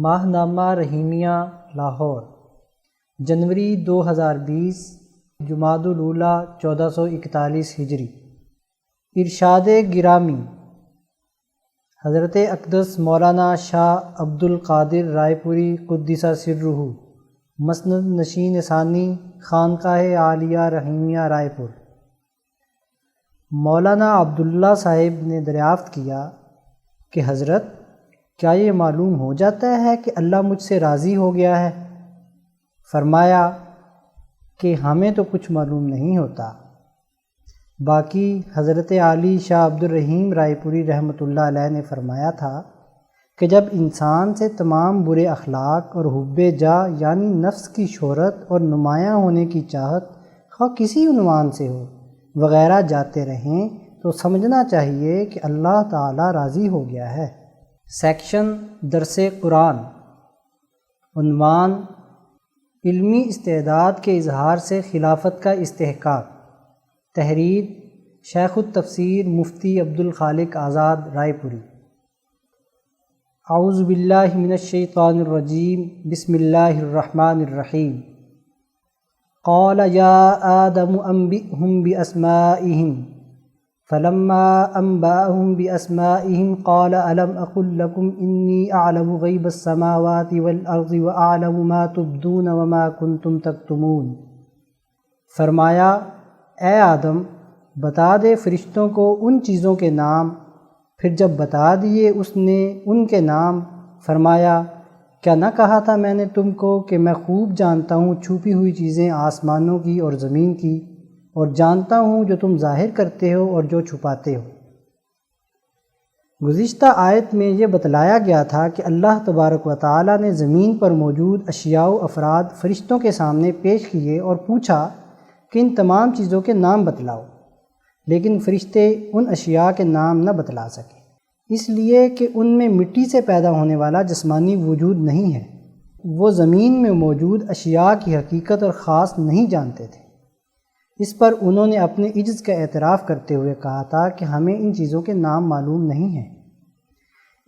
ماہنامہ رحیمیہ لاہور جنوری 2020 جمادی الاولیٰ 1441 ہجری۔ ارشاد گرامی حضرت اقدس مولانا شاہ عبد القادر رائے پوری قدس سرہ مسند نشین ثانی خانقاہ عالیہ رحیمیہ رائے پور۔ مولانا عبداللہ صاحب نے دریافت کیا کہ حضرت کیا یہ معلوم ہو جاتا ہے کہ اللہ مجھ سے راضی ہو گیا ہے؟ فرمایا کہ ہمیں تو کچھ معلوم نہیں ہوتا، باقی حضرت عالی شاہ عبد الرحیم رائے پوری رحمۃ اللہ علیہ نے فرمایا تھا کہ جب انسان سے تمام برے اخلاق اور حب جاہ یعنی نفس کی شہرت اور نمایاں ہونے کی چاہت خواہ کسی عنوان سے ہو وغیرہ جاتے رہیں تو سمجھنا چاہیے کہ اللہ تعالی راضی ہو گیا ہے۔ سیکشن درس قرآن، عنوان علمی استعداد کے اظہار سے خلافت کا استحقاق، تحریر شیخ التفسیر مفتی عبد الخالق آزاد رائے پوری۔ اعوذ باللہ من الشیطان الرجیم، بسم اللہ الرحمن الرحیم۔ قال یا آدم انبئہم باسمائہم فلما انبأهم باسمائہم قال الم اقل لکم انی اعلم غیب السماوات والارض واعلم ما تبدون وما کنتم تکتمون۔ فرمایا اے آدم بتا دے فرشتوں کو ان چیزوں کے نام، پھر جب بتا دیے اس نے ان کے نام فرمایا کیا نہ کہا تھا میں نے تم کو کہ میں خوب جانتا ہوں چھپی ہوئی چیزیں آسمانوں کی اور زمین کی، اور جانتا ہوں جو تم ظاہر کرتے ہو اور جو چھپاتے ہو۔ گزشتہ آیت میں یہ بتلایا گیا تھا کہ اللہ تبارک و تعالی نے زمین پر موجود اشیاء و افراد فرشتوں کے سامنے پیش کیے اور پوچھا کہ ان تمام چیزوں کے نام بتلاؤ، لیکن فرشتے ان اشیاء کے نام نہ بتلا سکے، اس لیے کہ ان میں مٹی سے پیدا ہونے والا جسمانی وجود نہیں ہے۔ وہ زمین میں موجود اشیاء کی حقیقت اور خاص نہیں جانتے تھے۔ اس پر انہوں نے اپنے عجز کا اعتراف کرتے ہوئے کہا تھا کہ ہمیں ان چیزوں کے نام معلوم نہیں ہیں۔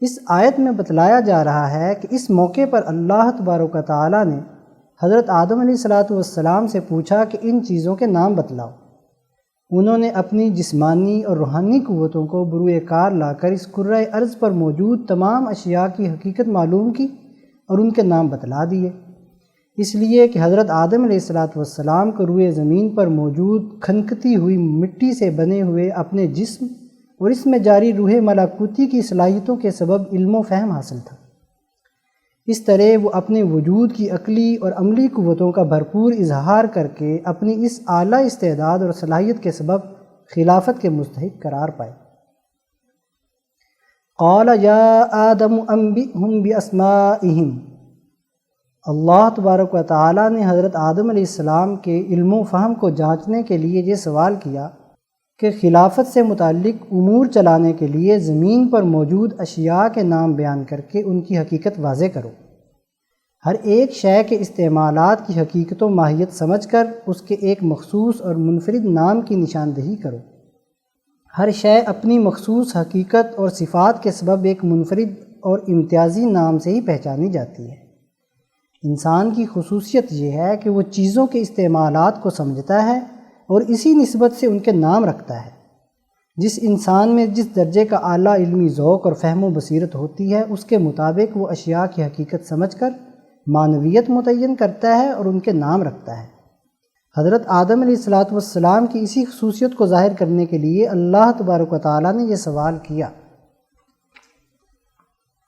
اس آیت میں بتلایا جا رہا ہے کہ اس موقع پر اللہ تبارک و تعالی نے حضرت آدم علیہ السلام سے پوچھا کہ ان چیزوں کے نام بتلاؤ۔ انہوں نے اپنی جسمانی اور روحانی قوتوں کو بروئے کار لا کر اس کرۂ ارض پر موجود تمام اشیاء کی حقیقت معلوم کی اور ان کے نام بتلا دیے، اس لیے کہ حضرت آدم علیہ السلام کو روئے زمین پر موجود کھنکتی ہوئی مٹی سے بنے ہوئے اپنے جسم اور اس میں جاری روح ملکوتی کی صلاحیتوں کے سبب علم و فہم حاصل تھا۔ اس طرح وہ اپنے وجود کی عقلی اور عملی قوتوں کا بھرپور اظہار کر کے اپنی اس اعلیٰ استعداد اور صلاحیت کے سبب خلافت کے مستحق قرار پائے۔ قال یا آدم انبئہم باسمائہم۔ اللہ تبارک و تعالی نے حضرت آدم علیہ السلام کے علم و فہم کو جانچنے کے لیے یہ سوال کیا کہ خلافت سے متعلق امور چلانے کے لیے زمین پر موجود اشیاء کے نام بیان کر کے ان کی حقیقت واضح کرو۔ ہر ایک شے کے استعمالات کی حقیقت و ماہیت سمجھ کر اس کے ایک مخصوص اور منفرد نام کی نشاندہی کرو۔ ہر شے اپنی مخصوص حقیقت اور صفات کے سبب ایک منفرد اور امتیازی نام سے ہی پہچانی جاتی ہے۔ انسان کی خصوصیت یہ ہے کہ وہ چیزوں کے استعمالات کو سمجھتا ہے اور اسی نسبت سے ان کے نام رکھتا ہے۔ جس انسان میں جس درجے کا اعلیٰ علمی ذوق اور فہم و بصیرت ہوتی ہے اس کے مطابق وہ اشیاء کی حقیقت سمجھ کر معنویت متعین کرتا ہے اور ان کے نام رکھتا ہے۔ حضرت آدم علیہ السلام کی اسی خصوصیت کو ظاہر کرنے کے لیے اللہ تبارک و تعالی نے یہ سوال کیا۔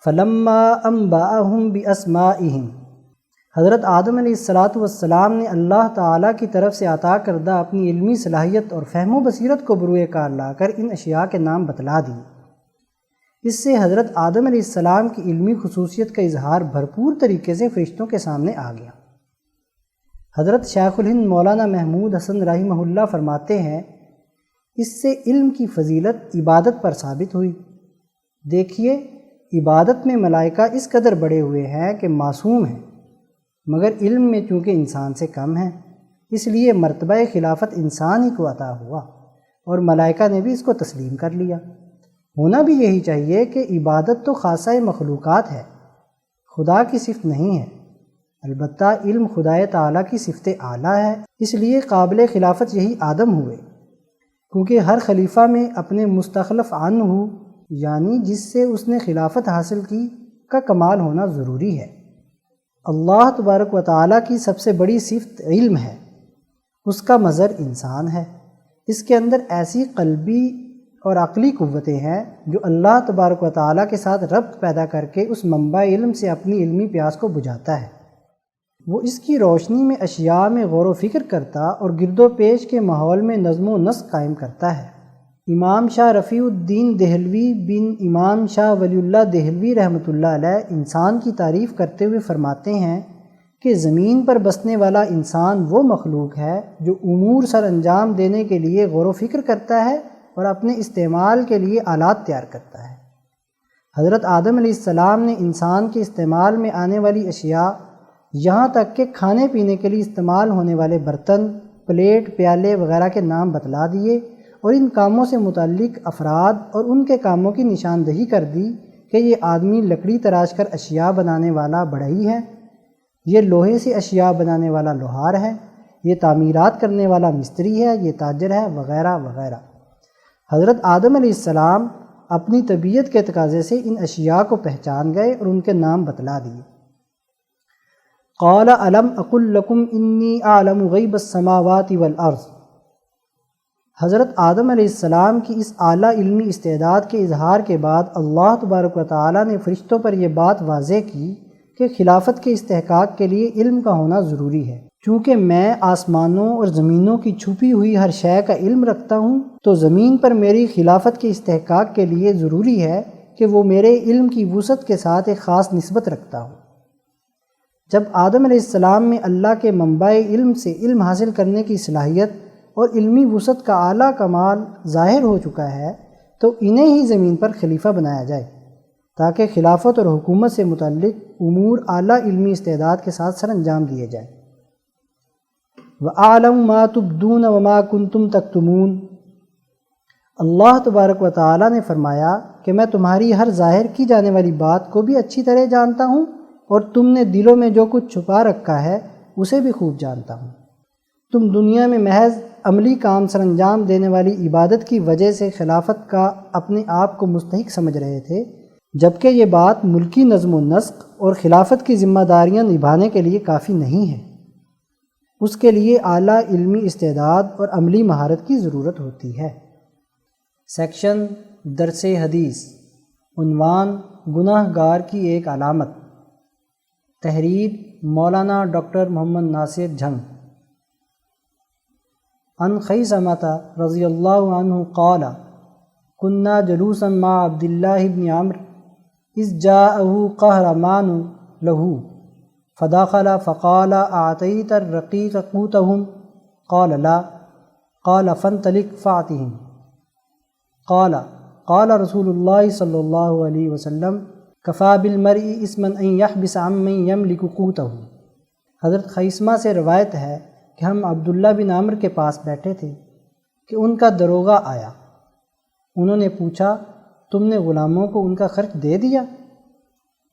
فلما انبأہم باسمائہم۔ حضرت آدم علیہ السلام نے اللہ تعالیٰ کی طرف سے عطا کردہ اپنی علمی صلاحیت اور فہم و بصیرت کو بروئے کار لا کر ان اشیاء کے نام بتلا دیے۔ اس سے حضرت آدم علیہ السلام کی علمی خصوصیت کا اظہار بھرپور طریقے سے فرشتوں کے سامنے آ گیا۔ حضرت شیخ الہند مولانا محمود حسن رحمہ اللہ فرماتے ہیں اس سے علم کی فضیلت عبادت پر ثابت ہوئی۔ دیکھیے عبادت میں ملائکہ اس قدر بڑے ہوئے ہیں کہ معصوم ہیں، مگر علم میں چونکہ انسان سے کم ہیں، اس لیے مرتبہ خلافت انسان ہی کو عطا ہوا اور ملائکہ نے بھی اس کو تسلیم کر لیا۔ ہونا بھی یہی چاہیے کہ عبادت تو خاصہ مخلوقات ہے، خدا کی صفت نہیں ہے، البتہ علم خدائے تعالیٰ کی صفت اعلیٰ ہے، اس لیے قابل خلافت یہی آدم ہوئے، کیونکہ ہر خلیفہ میں اپنے مستخلف عنہ یعنی جس سے اس نے خلافت حاصل کی کا کمال ہونا ضروری ہے۔ اللہ تبارک و تعالیٰ کی سب سے بڑی صفت علم ہے، اس کا مظہر انسان ہے، اس کے اندر ایسی قلبی اور عقلی قوتیں ہیں جو اللہ تبارک و تعالیٰ کے ساتھ ربط پیدا کر کے اس منبع علم سے اپنی علمی پیاس کو بجھاتا ہے۔ وہ اس کی روشنی میں اشیاء میں غور و فکر کرتا اور گرد و پیش کے ماحول میں نظم و نسق قائم کرتا ہے۔ امام شاہ رفیع الدین دہلوی بن امام شاہ ولی اللہ دہلوی رحمۃ اللہ علیہ انسان کی تعریف کرتے ہوئے فرماتے ہیں کہ زمین پر بسنے والا انسان وہ مخلوق ہے جو امور سر انجام دینے کے لیے غور و فکر کرتا ہے اور اپنے استعمال کے لیے آلات تیار کرتا ہے۔ حضرت آدم علیہ السلام نے انسان کے استعمال میں آنے والی اشیاء یہاں تک کہ کھانے پینے کے لیے استعمال ہونے والے برتن، پلیٹ، پیالے وغیرہ کے نام بتلا دیے اور ان کاموں سے متعلق افراد اور ان کے کاموں کی نشاندہی کر دی کہ یہ آدمی لکڑی تراش کر اشیاء بنانے والا بڑھئی ہے، یہ لوہے سے اشیاء بنانے والا لوہار ہے، یہ تعمیرات کرنے والا مستری ہے، یہ تاجر ہے، وغیرہ وغیرہ۔ حضرت آدم علیہ السلام اپنی طبیعت کے تقاضے سے ان اشیاء کو پہچان گئے اور ان کے نام بتلا دیے۔ قال الم اقل لکم انی اعلم غیب السماوات والارض۔ حضرت آدم علیہ السلام کی اس اعلیٰ علمی استعداد کے اظہار کے بعد اللہ تبارک و تعالیٰ نے فرشتوں پر یہ بات واضح کی کہ خلافت کے استحقاق کے لیے علم کا ہونا ضروری ہے۔ چونکہ میں آسمانوں اور زمینوں کی چھپی ہوئی ہر شے کا علم رکھتا ہوں، تو زمین پر میری خلافت کے استحقاق کے لیے ضروری ہے کہ وہ میرے علم کی وسعت کے ساتھ ایک خاص نسبت رکھتا ہو۔ جب آدم علیہ السلام میں اللہ کے منبع علم سے علم حاصل کرنے کی صلاحیت اور علمی وسعت کا اعلیٰ کمال ظاہر ہو چکا ہے تو انہیں ہی زمین پر خلیفہ بنایا جائے تاکہ خلافت اور حکومت سے متعلق امور اعلیٰ علمی استعداد کے ساتھ سر انجام دیے جائیں۔ وَأَعْلَمُ مَا تُبْدُونَ وَمَا كُنْتُمْ تَكْتُمُونَ۔ اللہ تبارک و تعالیٰ نے فرمایا کہ میں تمہاری ہر ظاہر کی جانے والی بات کو بھی اچھی طرح جانتا ہوں اور تم نے دلوں میں جو کچھ چھپا رکھا ہے اسے بھی خوب جانتا ہوں۔ تم دنیا میں محض عملی کام سر انجام دینے والی عبادت کی وجہ سے خلافت کا اپنے آپ کو مستحق سمجھ رہے تھے، جبکہ یہ بات ملکی نظم و نسق اور خلافت کی ذمہ داریاں نبھانے کے لیے کافی نہیں ہے۔ اس کے لیے اعلیٰ علمی استعداد اور عملی مہارت کی ضرورت ہوتی ہے۔ سیکشن درس حدیث، عنوان گناہ گار کی ایک علامت، تحریر مولانا ڈاکٹر محمد ناصر جھنگ۔ عن خیثمۃ رضی اللہ عنہ قال كنا جلوسا مع عبد الله بن عمرو اذ جاءه قهرمان له فدخل فقال اعطيت الرقيق قوتهم قال لا قال فانطلق فاعطهم قال رسول الله صلى الله عليه وسلم كفى بالمرء اثما ان يحبس عمن يملك قوته۔ حضرت خیثمہ سے روایت ہے کہ ہم عبداللہ بن عمرو کے پاس بیٹھے تھے کہ ان کا دروغہ آیا۔ انہوں نے پوچھا تم نے غلاموں کو ان کا خرچ دے دیا؟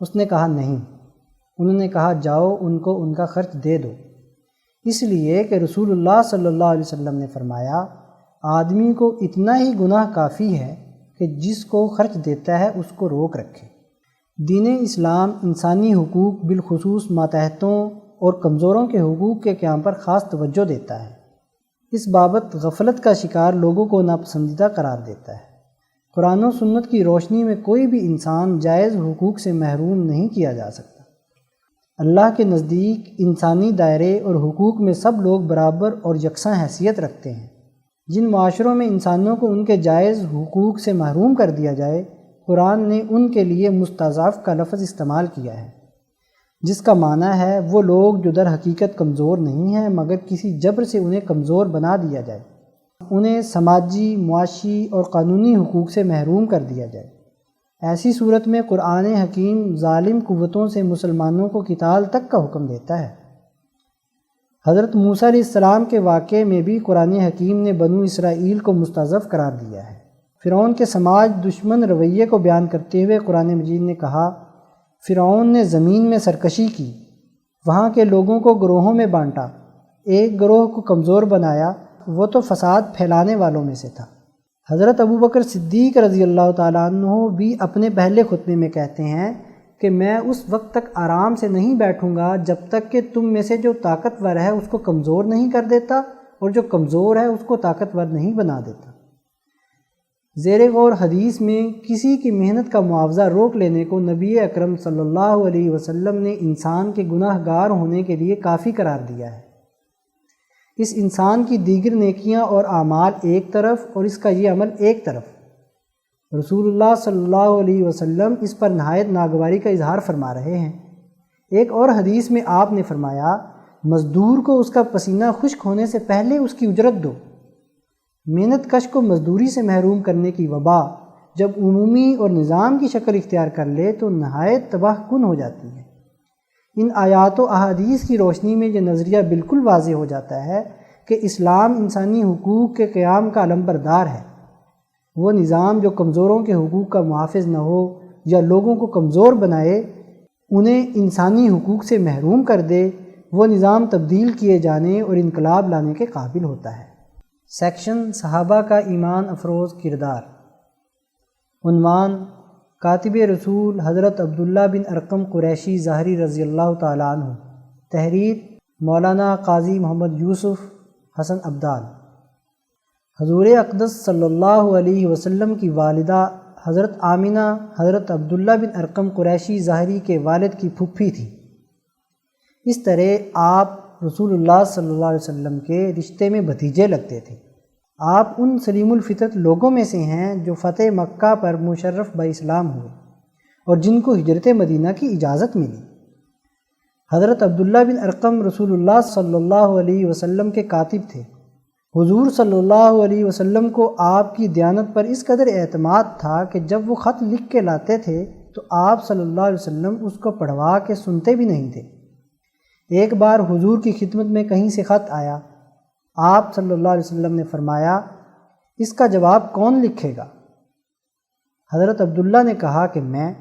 اس نے کہا نہیں۔ انہوں نے کہا جاؤ ان کو ان کا خرچ دے دو، اس لیے کہ رسول اللہ صلی اللہ علیہ وسلم نے فرمایا آدمی کو اتنا ہی گناہ کافی ہے کہ جس کو خرچ دیتا ہے اس کو روک رکھے۔ دین اسلام انسانی حقوق بالخصوص ماتحتوں اور کمزوروں کے حقوق کے قیام پر خاص توجہ دیتا ہے۔ اس بابت غفلت کا شکار لوگوں کو ناپسندیدہ قرار دیتا ہے۔ قرآن و سنت کی روشنی میں کوئی بھی انسان جائز حقوق سے محروم نہیں کیا جا سکتا۔ اللہ کے نزدیک انسانی دائرے اور حقوق میں سب لوگ برابر اور یکساں حیثیت رکھتے ہیں۔ جن معاشروں میں انسانوں کو ان کے جائز حقوق سے محروم کر دیا جائے، قرآن نے ان کے لیے مستضعف کا لفظ استعمال کیا ہے، جس کا معنی ہے وہ لوگ جو در حقیقت کمزور نہیں ہیں مگر کسی جبر سے انہیں کمزور بنا دیا جائے، انہیں سماجی، معاشی اور قانونی حقوق سے محروم کر دیا جائے۔ ایسی صورت میں قرآن حکیم ظالم قوتوں سے مسلمانوں کو قتال تک کا حکم دیتا ہے۔ حضرت موسیٰ علیہ السلام کے واقعے میں بھی قرآن حکیم نے بنو اسرائیل کو مستضعف قرار دیا ہے۔ فرعون کے سماج دشمن رویے کو بیان کرتے ہوئے قرآن مجید نے کہا فرعون نے زمین میں سرکشی کی، وہاں کے لوگوں کو گروہوں میں بانٹا، ایک گروہ کو کمزور بنایا، وہ تو فساد پھیلانے والوں میں سے تھا۔ حضرت ابوبکر صدیق رضی اللہ تعالیٰ عنہ بھی اپنے پہلے خطبے میں کہتے ہیں کہ میں اس وقت تک آرام سے نہیں بیٹھوں گا جب تک کہ تم میں سے جو طاقتور ہے اس کو کمزور نہیں کر دیتا اور جو کمزور ہے اس کو طاقتور نہیں بنا دیتا۔ زیر غور حدیث میں کسی کی محنت کا معاوضہ روک لینے کو نبی اکرم صلی اللہ علیہ وسلم نے انسان کے گناہ گار ہونے کے لیے کافی قرار دیا ہے۔ اس انسان کی دیگر نیکیاں اور اعمال ایک طرف اور اس کا یہ عمل ایک طرف، رسول اللہ صلی اللہ علیہ وسلم اس پر نہایت ناگواری کا اظہار فرما رہے ہیں۔ ایک اور حدیث میں آپ نے فرمایا، مزدور کو اس کا پسینہ خشک ہونے سے پہلے اس کی اجرت دو۔ محنت کش کو مزدوری سے محروم کرنے کی وبا جب عمومی اور نظام کی شکل اختیار کر لے تو نہایت تباہ کن ہو جاتی ہے۔ ان آیات و احادیث کی روشنی میں یہ نظریہ بالکل واضح ہو جاتا ہے کہ اسلام انسانی حقوق کے قیام کا علمبردار ہے۔ وہ نظام جو کمزوروں کے حقوق کا محافظ نہ ہو یا لوگوں کو کمزور بنائے، انہیں انسانی حقوق سے محروم کر دے، وہ نظام تبدیل کیے جانے اور انقلاب لانے کے قابل ہوتا ہے۔ سیکشن صحابہ کا ایمان افروز کردار۔ عنوان: کاتب رسول حضرت عبداللہ بن ارقم قریشی ظاہری رضی اللہ تعالیٰ عنہ۔ تحریر مولانا قاضی محمد یوسف حسن عبدال۔ حضور اقدس صلی اللہ علیہ وسلم کی والدہ حضرت آمنہ حضرت عبداللہ بن ارقم قریشی ظاہری کے والد کی پھوپھی تھی۔ اس طرح آپ رسول اللہ صلی اللہ علیہ وسلم کے رشتے میں بھتیجے لگتے تھے۔ آپ ان سلیم الفطرت لوگوں میں سے ہیں جو فتح مکہ پر مشرف باسلام ہوئے اور جن کو ہجرت مدینہ کی اجازت ملی۔ حضرت عبداللہ بن ارقم رسول اللہ صلی اللہ علیہ وسلم کے کاتب تھے۔ حضور صلی اللہ علیہ وسلم کو آپ کی دیانت پر اس قدر اعتماد تھا کہ جب وہ خط لکھ کے لاتے تھے تو آپ صلی اللہ علیہ وسلم اس کو پڑھوا کے سنتے بھی نہیں تھے۔ ایک بار حضور کی خدمت میں کہیں سے خط آیا، آپ صلی اللہ علیہ وسلم نے فرمایا، اس کا جواب کون لکھے گا؟ حضرت عبداللہ نے کہا کہ میں،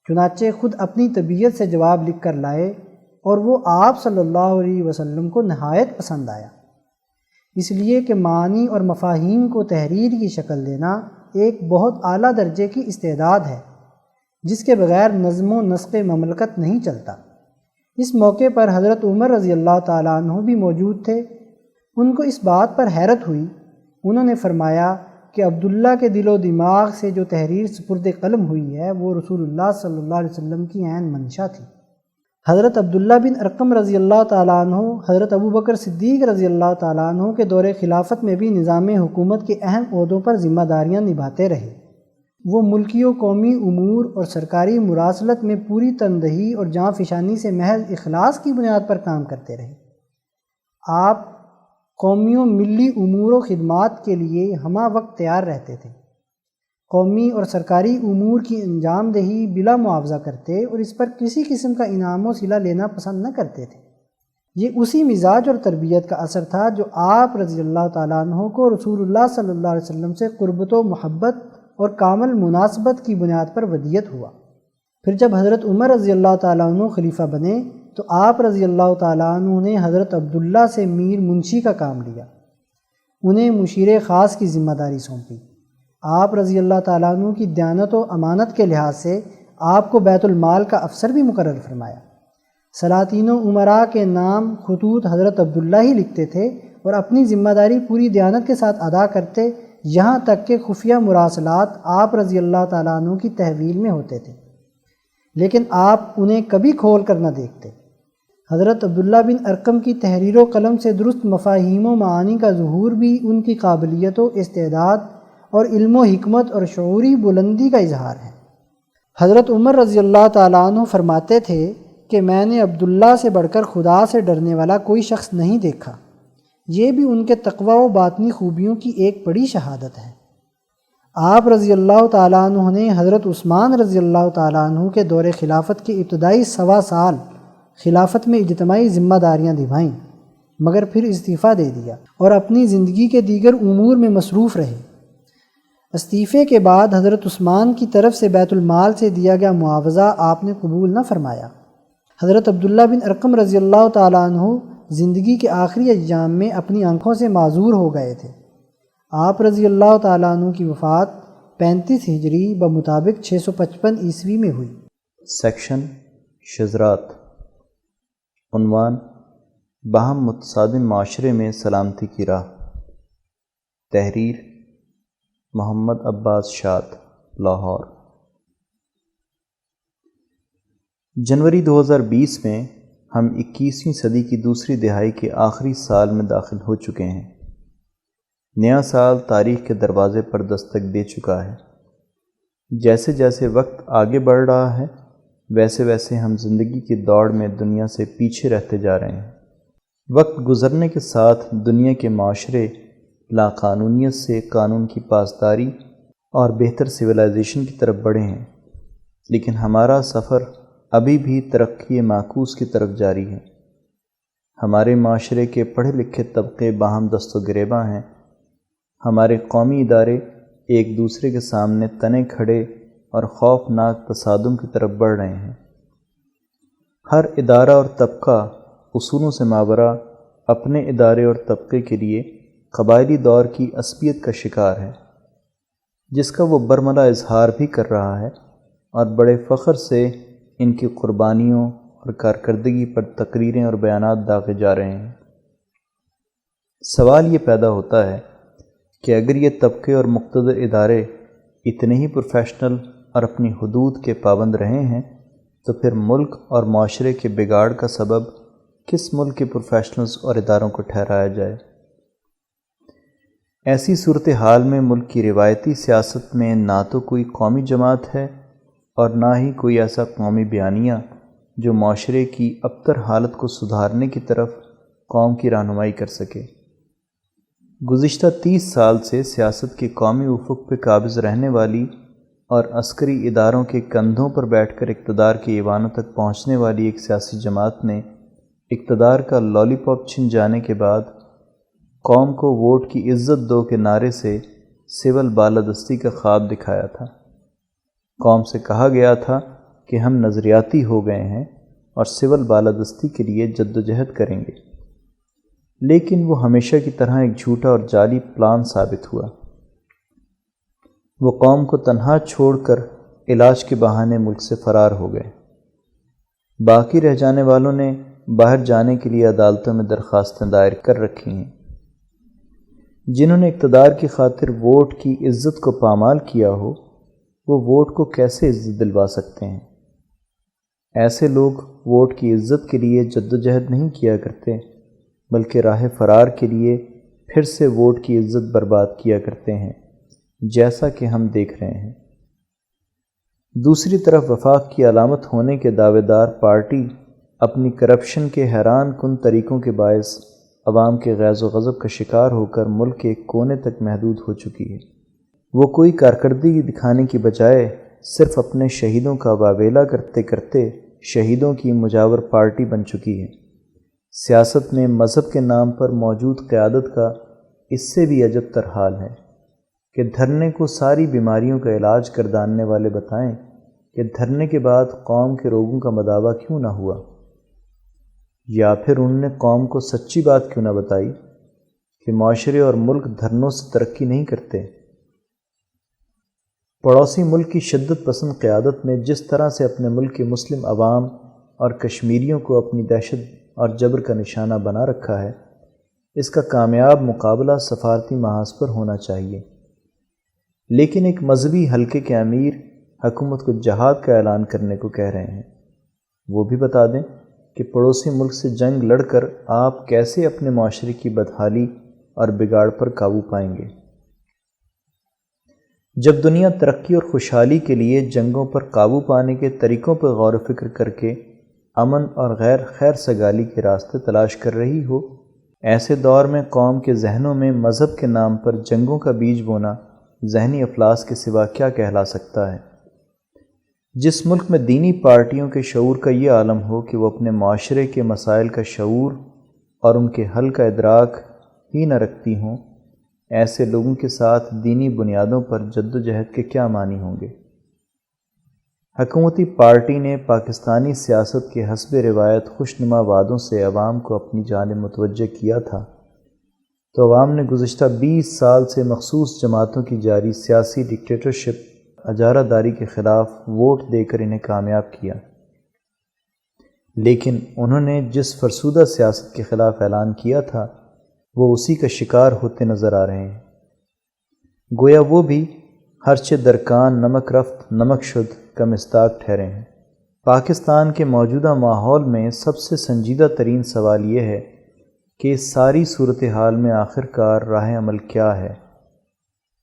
چنانچہ خود اپنی طبیعت سے جواب لکھ کر لائے اور وہ آپ صلی اللہ علیہ وسلم کو نہایت پسند آیا، اس لیے کہ معانی اور مفاہیم کو تحریر کی شکل دینا ایک بہت اعلیٰ درجے کی استعداد ہے جس کے بغیر نظم و نسق مملکت نہیں چلتا۔ اس موقع پر حضرت عمر رضی اللہ تعالیٰ عنہ بھی موجود تھے۔ ان کو اس بات پر حیرت ہوئی۔ انہوں نے فرمایا کہ عبداللہ کے دل و دماغ سے جو تحریر سپرد قلم ہوئی ہے وہ رسول اللہ صلی اللہ علیہ وسلم کی عین منشا تھی۔ حضرت عبداللہ بن ارقم رضی اللہ تعالیٰ عنہ حضرت ابوبکر صدیق رضی اللہ تعالیٰ عنہ کے دور خلافت میں بھی نظام حکومت کے اہم عہدوں پر ذمہ داریاں نبھاتے رہے۔ وہ ملکی و قومی امور اور سرکاری مراسلت میں پوری تندہی اور جاں فشانی سے محض اخلاص کی بنیاد پر کام کرتے رہے۔ آپ قومی و ملی امور و خدمات کے لیے ہمہ وقت تیار رہتے تھے، قومی اور سرکاری امور کی انجام دہی بلا معاوضہ کرتے اور اس پر کسی قسم کا انعام و صلہ لینا پسند نہ کرتے تھے۔ یہ اسی مزاج اور تربیت کا اثر تھا جو آپ رضی اللہ تعالیٰ عنہ کو رسول اللہ صلی اللہ علیہ وسلم سے قربت و محبت اور کامل مناسبت کی بنیاد پر ودیت ہوا۔ پھر جب حضرت عمر رضی اللہ تعالیٰ عنہ خلیفہ بنے تو آپ رضی اللہ تعالیٰ عنہ نے حضرت عبداللہ سے میر منشی کا کام لیا، انہیں مشیر خاص کی ذمہ داری سونپی۔ آپ رضی اللہ تعالیٰ عنہ کی دیانت و امانت کے لحاظ سے آپ کو بیت المال کا افسر بھی مقرر فرمایا۔ سلاطین و امراء کے نام خطوط حضرت عبداللہ ہی لکھتے تھے اور اپنی ذمہ داری پوری دیانت کے ساتھ ادا کرتے، یہاں تک کہ خفیہ مراسلات آپ رضی اللہ تعالیٰ عنہ کی تحویل میں ہوتے تھے، لیکن آپ انہیں کبھی کھول کر نہ دیکھتے۔ حضرت عبداللہ بن ارقم کی تحریر و قلم سے درست مفاہیم و معانی کا ظہور بھی ان کی قابلیت و استعداد اور علم و حکمت اور شعوری بلندی کا اظہار ہے۔ حضرت عمر رضی اللہ تعالیٰ عنہ فرماتے تھے کہ میں نے عبداللہ سے بڑھ کر خدا سے ڈرنے والا کوئی شخص نہیں دیکھا۔ یہ بھی ان کے تقوی و باطنی خوبیوں کی ایک بڑی شہادت ہے۔ آپ رضی اللہ تعالیٰ عنہ نے حضرت عثمان رضی اللہ تعالیٰ عنہ کے دور خلافت کے ابتدائی 1.25 سال خلافت میں اجتماعی ذمہ داریاں نبھائیں، مگر پھر استعفیٰ دے دیا اور اپنی زندگی کے دیگر امور میں مصروف رہے۔ استعفے کے بعد حضرت عثمان کی طرف سے بیت المال سے دیا گیا معاوضہ آپ نے قبول نہ فرمایا۔ حضرت عبداللہ بن ارقم رضی اللہ تعالیٰ عنہ زندگی کے آخری ایام میں اپنی آنکھوں سے معذور ہو گئے تھے۔ آپ رضی اللہ تعالیٰ عنہ کی وفات 35 ہجری بمطابق 655 عیسوی میں ہوئی۔ سیکشن شذرات، عنوان باہم متصادم معاشرے میں سلامتی کی راہ، تحریر محمد عباس شاد، لاہور۔ جنوری 2020 میں ہم 21ویں صدی کی دوسری دہائی کے آخری سال میں داخل ہو چکے ہیں۔ نیا سال تاریخ کے دروازے پر دستک دے چکا ہے۔ جیسے جیسے وقت آگے بڑھ رہا ہے ویسے ویسے ہم زندگی کی دوڑ میں دنیا سے پیچھے رہتے جا رہے ہیں۔ وقت گزرنے کے ساتھ دنیا کے معاشرے لاقانونیت سے قانون کی پاسداری اور بہتر سویلائزیشن کی طرف بڑھے ہیں، لیکن ہمارا سفر ابھی بھی ترقی معکوس کی طرف جاری ہے۔ ہمارے معاشرے کے پڑھے لکھے طبقے باہم دست و گریباں ہیں۔ ہمارے قومی ادارے ایک دوسرے کے سامنے تنے کھڑے اور خوفناک تصادم کی طرف بڑھ رہے ہیں۔ ہر ادارہ اور طبقہ اصولوں سے ماورا اپنے ادارے اور طبقے کے لیے قبائلی دور کی عصبیت کا شکار ہے، جس کا وہ برملا اظہار بھی کر رہا ہے اور بڑے فخر سے ان کی قربانیوں اور کارکردگی پر تقریریں اور بیانات داغے جا رہے ہیں۔ سوال یہ پیدا ہوتا ہے کہ اگر یہ طبقے اور مقتدر ادارے اتنے ہی پروفیشنل اور اپنی حدود کے پابند رہے ہیں تو پھر ملک اور معاشرے کے بگاڑ کا سبب کس ملک کے پروفیشنلز اور اداروں کو ٹھہرایا جائے؟ ایسی صورتحال میں ملک کی روایتی سیاست میں نہ تو کوئی قومی جماعت ہے اور نہ ہی کوئی ایسا قومی بیانیہ جو معاشرے کی ابتر حالت کو سدھارنے کی طرف قوم کی رہنمائی کر سکے۔ گزشتہ 30 سال سے سیاست کے قومی افق پہ قابض رہنے والی اور عسکری اداروں کے کندھوں پر بیٹھ کر اقتدار کے ایوانوں تک پہنچنے والی ایک سیاسی جماعت نے اقتدار کا لالی پاپ چھن جانے کے بعد قوم کو ووٹ کی عزت دو کے نعرے سے سول بالادستی کا خواب دکھایا تھا۔ قوم سے کہا گیا تھا کہ ہم نظریاتی ہو گئے ہیں اور سول بالادستی کے لیے جدوجہد کریں گے، لیکن وہ ہمیشہ کی طرح ایک جھوٹا اور جعلی پلان ثابت ہوا۔ وہ قوم کو تنہا چھوڑ کر علاج کے بہانے ملک سے فرار ہو گئے۔ باقی رہ جانے والوں نے باہر جانے کے لیے عدالتوں میں درخواستیں دائر کر رکھی ہیں۔ جنہوں نے اقتدار کی خاطر ووٹ کی عزت کو پامال کیا ہو وہ ووٹ کو کیسے عزت دلوا سکتے ہیں؟ ایسے لوگ ووٹ کی عزت کے لیے جدوجہد نہیں کیا کرتے بلکہ راہ فرار کے لیے پھر سے ووٹ کی عزت برباد کیا کرتے ہیں، جیسا کہ ہم دیکھ رہے ہیں۔ دوسری طرف وفاق کی علامت ہونے کے دعوے دار پارٹی اپنی کرپشن کے حیران کن طریقوں کے باعث عوام کے غیظ و غضب کا شکار ہو کر ملک کے کونے تک محدود ہو چکی ہے۔ وہ کوئی کارکردگی دکھانے کی بجائے صرف اپنے شہیدوں کا واویلا کرتے کرتے شہیدوں کی مجاور پارٹی بن چکی ہے۔ سیاست میں مذہب کے نام پر موجود قیادت کا اس سے بھی عجب تر حال ہے کہ دھرنے کو ساری بیماریوں کا علاج گرداننے والے بتائیں کہ دھرنے کے بعد قوم کے روگوں کا مداوع کیوں نہ ہوا، یا پھر انہوں نے قوم کو سچی بات کیوں نہ بتائی کہ معاشرے اور ملک دھرنوں سے ترقی نہیں کرتے۔ پڑوسی ملک کی شدت پسند قیادت نے جس طرح سے اپنے ملک کے مسلم عوام اور کشمیریوں کو اپنی دہشت اور جبر کا نشانہ بنا رکھا ہے، اس کا کامیاب مقابلہ سفارتی محاذ پر ہونا چاہیے۔ لیکن ایک مذہبی حلقے کے امیر حکومت کو جہاد کا اعلان کرنے کو کہہ رہے ہیں۔ وہ بھی بتا دیں کہ پڑوسی ملک سے جنگ لڑ کر آپ کیسے اپنے معاشرے کی بدحالی اور بگاڑ پر قابو پائیں گے۔ جب دنیا ترقی اور خوشحالی کے لیے جنگوں پر قابو پانے کے طریقوں پر غور و فکر کر کے امن اور غیر خیر سگالی کے راستے تلاش کر رہی ہو، ایسے دور میں قوم کے ذہنوں میں مذہب کے نام پر جنگوں کا بیج بونا ذہنی افلاس کے سوا کیا کہلا سکتا ہے؟ جس ملک میں دینی پارٹیوں کے شعور کا یہ عالم ہو کہ وہ اپنے معاشرے کے مسائل کا شعور اور ان کے حل کا ادراک ہی نہ رکھتی ہوں، ایسے لوگوں کے ساتھ دینی بنیادوں پر جد و جہد کے کیا معنی ہوں گے؟ حکومتی پارٹی نے پاکستانی سیاست کے حسب روایت خوشنما وعدوں سے عوام کو اپنی جانب متوجہ کیا تھا، تو عوام نے گزشتہ 20 سال سے مخصوص جماعتوں کی جاری سیاسی ڈکٹیٹرشپ اجارہ داری کے خلاف ووٹ دے کر انہیں کامیاب کیا، لیکن انہوں نے جس فرسودہ سیاست کے خلاف اعلان کیا تھا وہ اسی کا شکار ہوتے نظر آ رہے ہیں۔ گویا وہ بھی ہرچہ درکان نمک رفت نمک شد کا مصداق ٹھہرے ہیں۔ پاکستان کے موجودہ ماحول میں سب سے سنجیدہ ترین سوال یہ ہے کہ اس ساری صورتحال میں آخر کار راہ عمل کیا ہے،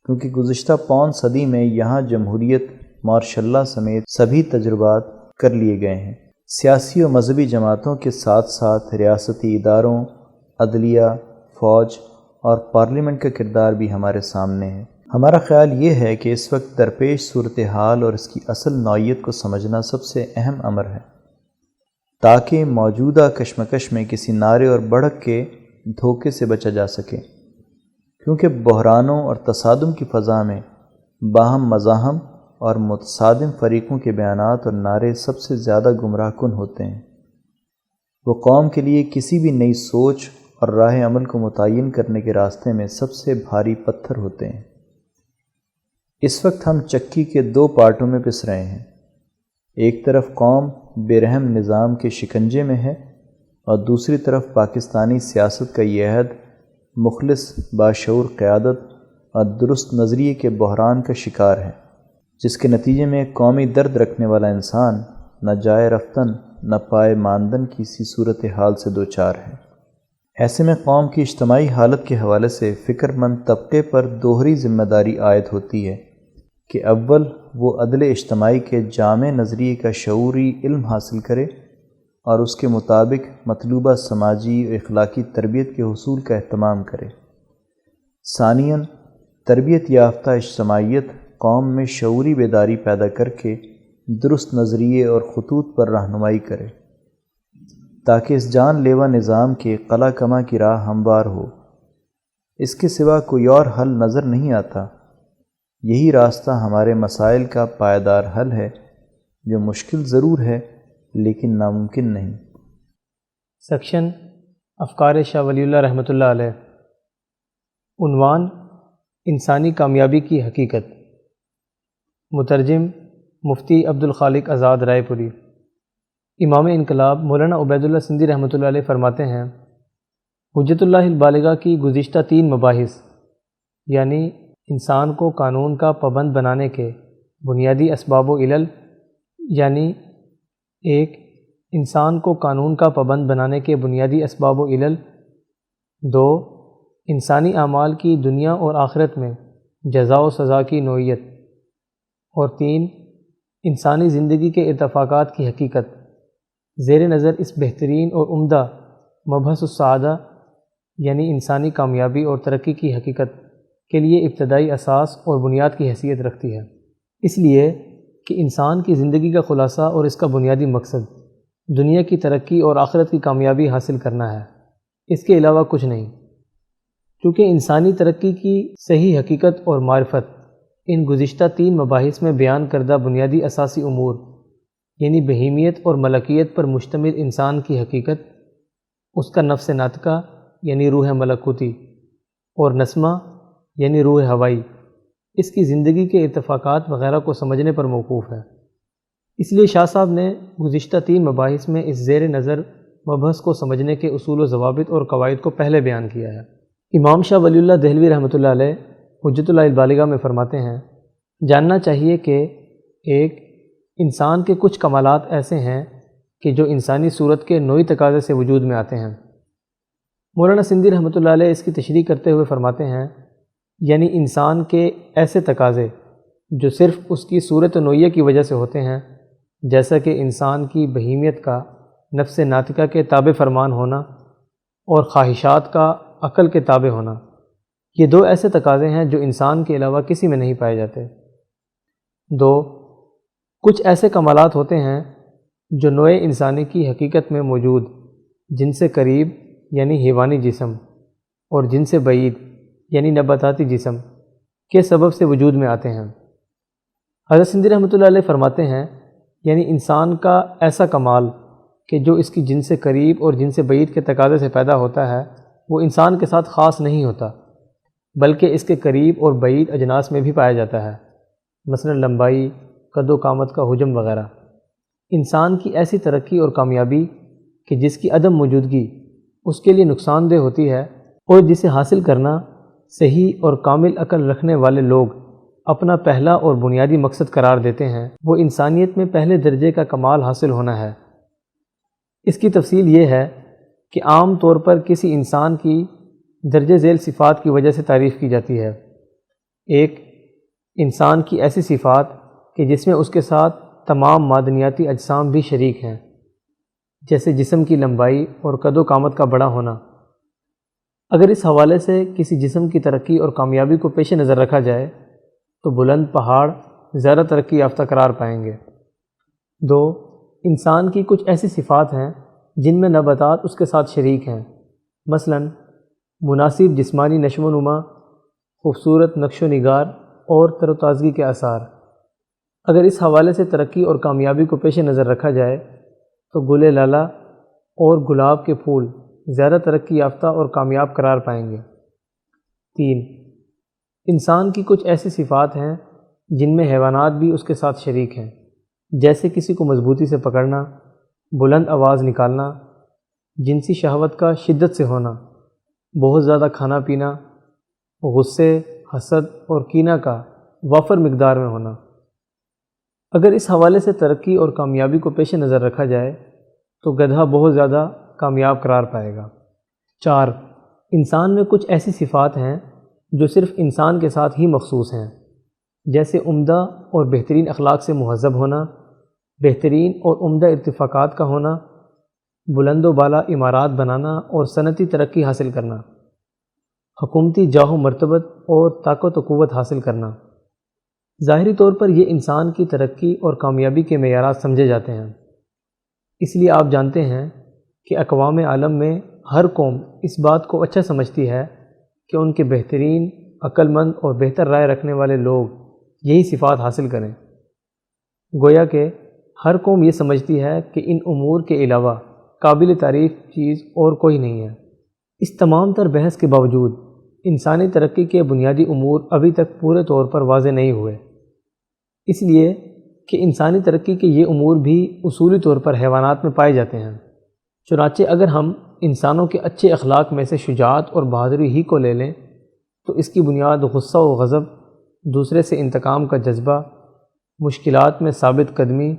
کیونکہ گزشتہ پون صدی میں یہاں جمہوریت مارشل لاء سمیت سبھی تجربات کر لیے گئے ہیں۔ سیاسی و مذہبی جماعتوں کے ساتھ ساتھ ریاستی اداروں، عدلیہ، فوج اور پارلیمنٹ کا کردار بھی ہمارے سامنے ہے۔ ہمارا خیال یہ ہے کہ اس وقت درپیش صورتحال اور اس کی اصل نوعیت کو سمجھنا سب سے اہم امر ہے، تاکہ موجودہ کشمکش میں کسی نعرے اور بڑھک کے دھوکے سے بچا جا سکے، کیونکہ بحرانوں اور تصادم کی فضا میں باہم مزاحم اور متصادم فریقوں کے بیانات اور نعرے سب سے زیادہ گمراہ کن ہوتے ہیں۔ وہ قوم کے لیے کسی بھی نئی سوچ اور راہ عمل کو متعین کرنے کے راستے میں سب سے بھاری پتھر ہوتے ہیں۔ اس وقت ہم چکی کے 2 پارٹوں میں پس رہے ہیں۔ ایک طرف قوم بے رحم نظام کے شکنجے میں ہے اور دوسری طرف پاکستانی سیاست کا یہ عہد مخلص باشعور قیادت اور درست نظریے کے بحران کا شکار ہے، جس کے نتیجے میں قومی درد رکھنے والا انسان نہ جائے رفتن نہ پائے ماندن کی سی صورتحال سے دوچار ہے۔ ایسے میں قوم کی اجتماعی حالت کے حوالے سے فکر مند طبقے پر دوہری ذمہ داری عائد ہوتی ہے کہ اول وہ عدل اجتماعی کے جامع نظریے کا شعوری علم حاصل کرے اور اس کے مطابق مطلوبہ سماجی و اخلاقی تربیت کے حصول کا اہتمام کرے۔ ثانیاً، تربیت یافتہ اجتماعیت قوم میں شعوری بیداری پیدا کر کے درست نظریے اور خطوط پر رہنمائی کرے، تاکہ اس جان لیوا نظام کے قلع کما کی راہ ہموار ہو۔ اس کے سوا کوئی اور حل نظر نہیں آتا۔ یہی راستہ ہمارے مسائل کا پائیدار حل ہے، جو مشکل ضرور ہے لیکن ناممکن نہیں۔ سیکشن افکار شاہ ولی اللہ رحمۃ اللہ علیہ۔ عنوان: انسانی کامیابی کی حقیقت۔ مترجم: مفتی عبدالخالق آزاد رائے پوری۔ امام انقلاب مولانا عبید اللہ سندھی رحمۃ اللہ علیہ فرماتے ہیں، حجت اللہ البالغہ کی گزشتہ 3 مباحث، یعنی انسان کو قانون کا پابند بنانے کے بنیادی اسباب و علل، یعنی 1 انسان کو قانون کا پابند بنانے کے بنیادی اسباب و علل، 2 انسانی اعمال کی دنیا اور آخرت میں جزا و سزا کی نوعیت، اور 3 انسانی زندگی کے اتفاقات کی حقیقت، زیر نظر اس بہترین اور عمدہ مبحث السعادہ یعنی انسانی کامیابی اور ترقی کی حقیقت کے لیے ابتدائی اساس اور بنیاد کی حیثیت رکھتی ہے، اس لیے کہ انسان کی زندگی کا خلاصہ اور اس کا بنیادی مقصد دنیا کی ترقی اور آخرت کی کامیابی حاصل کرنا ہے، اس کے علاوہ کچھ نہیں۔ چونکہ انسانی ترقی کی صحیح حقیقت اور معرفت ان گزشتہ 3 مباحث میں بیان کردہ بنیادی اساسی امور یعنی بہیمیت اور ملکیت پر مشتمل انسان کی حقیقت، اس کا نفس ناطقہ یعنی روح ملکوتی، اور نسمہ یعنی روح ہوائی، اس کی زندگی کے اتفاقات وغیرہ کو سمجھنے پر موقوف ہے۔ اس لیے شاہ صاحب نے گزشتہ 3 مباحث میں اس زیر نظر مبحث کو سمجھنے کے اصول و ضوابط اور قواعد کو پہلے بیان کیا ہے۔ امام شاہ ولی اللہ دہلوی رحمۃ اللہ علیہ حجت اللہ البالغہ میں فرماتے ہیں، جاننا چاہیے کہ 1 انسان کے کچھ کمالات ایسے ہیں کہ جو انسانی صورت کے نوعی تقاضے سے وجود میں آتے ہیں۔ مولانا سندھی رحمۃ اللہ علیہ اس کی تشریح کرتے ہوئے فرماتے ہیں، یعنی انسان کے ایسے تقاضے جو صرف اس کی صورت نوعیہ کی وجہ سے ہوتے ہیں، جیسا کہ انسان کی بہیمیت کا نفس ناطقہ کے تابع فرمان ہونا اور خواہشات کا عقل کے تابع ہونا، یہ 2 ایسے تقاضے ہیں جو انسان کے علاوہ کسی میں نہیں پائے جاتے۔ 2 کچھ ایسے کمالات ہوتے ہیں جو نوع انسانی کی حقیقت میں موجود جن سے قریب یعنی حیوانی جسم اور جن سے بعید یعنی نباتاتی جسم کے سبب سے وجود میں آتے ہیں۔ حضرت سندھی رحمۃ اللہ علیہ فرماتے ہیں یعنی انسان کا ایسا کمال کہ جو اس کی جنس قریب اور جنس بعید کے تقاضے سے پیدا ہوتا ہے وہ انسان کے ساتھ خاص نہیں ہوتا، بلکہ اس کے قریب اور بعید اجناس میں بھی پایا جاتا ہے، مثلا لمبائی، قد و قامت کا حجم وغیرہ۔ انسان کی ایسی ترقی اور کامیابی کہ جس کی عدم موجودگی اس کے لیے نقصان دہ ہوتی ہے اور جسے حاصل کرنا صحیح اور کامل عقل رکھنے والے لوگ اپنا پہلا اور بنیادی مقصد قرار دیتے ہیں، وہ انسانیت میں پہلے درجے کا کمال حاصل ہونا ہے۔ اس کی تفصیل یہ ہے کہ عام طور پر کسی انسان کی درجہ ذیل صفات کی وجہ سے تعریف کی جاتی ہے۔ ایک، انسان کی ایسی صفات کہ جس میں اس کے ساتھ تمام معدنیاتی اجسام بھی شریک ہیں، جیسے جسم کی لمبائی اور قد و قامت کا بڑا ہونا۔ اگر اس حوالے سے کسی جسم کی ترقی اور کامیابی کو پیش نظر رکھا جائے تو بلند پہاڑ زیادہ ترقی یافتہ قرار پائیں گے۔ دو، انسان کی کچھ ایسی صفات ہیں جن میں نباتات اس کے ساتھ شریک ہیں، مثلا مناسب جسمانی نشو و نما، خوبصورت نقش و نگار اور تر و تازگی کے آثار۔ اگر اس حوالے سے ترقی اور کامیابی کو پیش نظر رکھا جائے تو گل لالا اور گلاب کے پھول زیادہ ترقی یافتہ اور کامیاب قرار پائیں گے۔ تین، انسان کی کچھ ایسی صفات ہیں جن میں حیوانات بھی اس کے ساتھ شریک ہیں، جیسے کسی کو مضبوطی سے پکڑنا، بلند آواز نکالنا، جنسی شہوت کا شدت سے ہونا، بہت زیادہ کھانا پینا، غصے، حسد اور کینہ کا وافر مقدار میں ہونا۔ اگر اس حوالے سے ترقی اور کامیابی کو پیش نظر رکھا جائے تو گدھا بہت زیادہ کامیاب قرار پائے گا۔ چار، انسان میں کچھ ایسی صفات ہیں جو صرف انسان کے ساتھ ہی مخصوص ہیں، جیسے عمدہ اور بہترین اخلاق سے مہذب ہونا، بہترین اور عمدہ اتفاقات کا ہونا، بلند و بالا عمارات بنانا اور صنعتی ترقی حاصل کرنا، حکومتی جاہ و مرتبت اور طاقت و قوت حاصل کرنا۔ ظاہری طور پر یہ انسان کی ترقی اور کامیابی کے معیارات سمجھے جاتے ہیں۔ اس لیے آپ جانتے ہیں کہ اقوام عالم میں ہر قوم اس بات کو اچھا سمجھتی ہے کہ ان کے بہترین، عقل مند اور بہتر رائے رکھنے والے لوگ یہی صفات حاصل کریں۔ گویا کہ ہر قوم یہ سمجھتی ہے کہ ان امور کے علاوہ قابل تعریف چیز اور کوئی نہیں ہے۔ اس تمام تر بحث کے باوجود انسانی ترقی کے بنیادی امور ابھی تک پورے طور پر واضح نہیں ہوئے، اس لیے کہ انسانی ترقی کے یہ امور بھی اصولی طور پر حیوانات میں پائے جاتے ہیں۔ چنانچہ اگر ہم انسانوں کے اچھے اخلاق میں سے شجاعت اور بہادری ہی کو لے لیں تو اس کی بنیاد غصہ و غضب، دوسرے سے انتقام کا جذبہ، مشکلات میں ثابت قدمی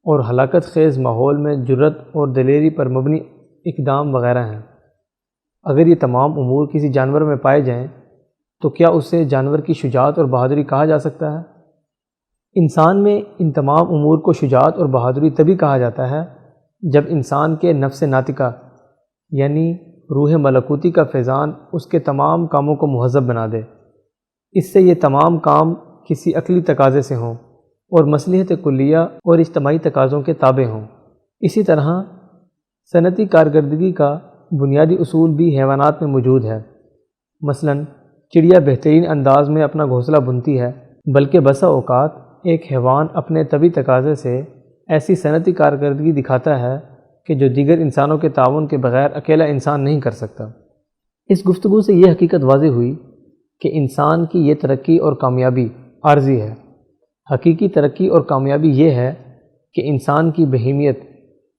اور ہلاکت خیز ماحول میں جرأت اور دلیری پر مبنی اقدام وغیرہ ہیں۔ اگر یہ تمام امور کسی جانور میں پائے جائیں تو کیا اسے جانور کی شجاعت اور بہادری کہا جا سکتا ہے؟ انسان میں ان تمام امور کو شجاعت اور بہادری تبھی کہا جاتا ہے جب انسان کے نفس ناطقہ یعنی روح ملکوتی کا فیضان اس کے تمام کاموں کو مہذب بنا دے، اس سے یہ تمام کام کسی عقلی تقاضے سے ہوں اور مصلحت کلیہ اور اجتماعی تقاضوں کے تابع ہوں۔ اسی طرح صنعتی کارکردگی کا بنیادی اصول بھی حیوانات میں موجود ہے۔ مثلا چڑیا بہترین انداز میں اپنا گھونسلہ بنتی ہے، بلکہ بسا اوقات ایک حیوان اپنے طبی تقاضے سے ایسی صنعتی کارکردگی دکھاتا ہے کہ جو دیگر انسانوں کے تعاون کے بغیر اکیلا انسان نہیں کر سکتا۔ اس گفتگو سے یہ حقیقت واضح ہوئی کہ انسان کی یہ ترقی اور کامیابی عارضی ہے۔ حقیقی ترقی اور کامیابی یہ ہے کہ انسان کی بہیمیت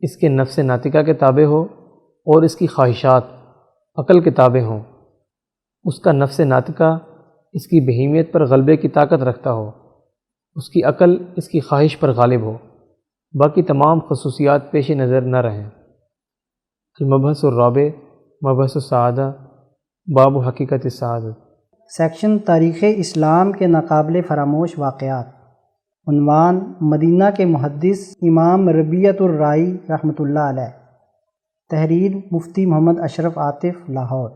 اس کے نفس ناطقہ کے تابع ہو اور اس کی خواہشات عقل کے تابع ہوں۔ اس کا نفس ناطقہ اس کی بہیمیت پر غلبے کی طاقت رکھتا ہو، اس کی عقل اس کی خواہش پر غالب ہو، باقی تمام خصوصیات پیش نظر نہ رہیں۔ المبحث الرابع، مبحث السعادہ، باب حقیقت السعادہ۔ سیکشن تاریخ اسلام کے ناقابل فراموش واقعات۔ عنوان مدینہ کے محدث امام ربیعۃ الرائی رحمۃ اللہ علیہ۔ تحریر مفتی محمد اشرف عاطف، لاہور۔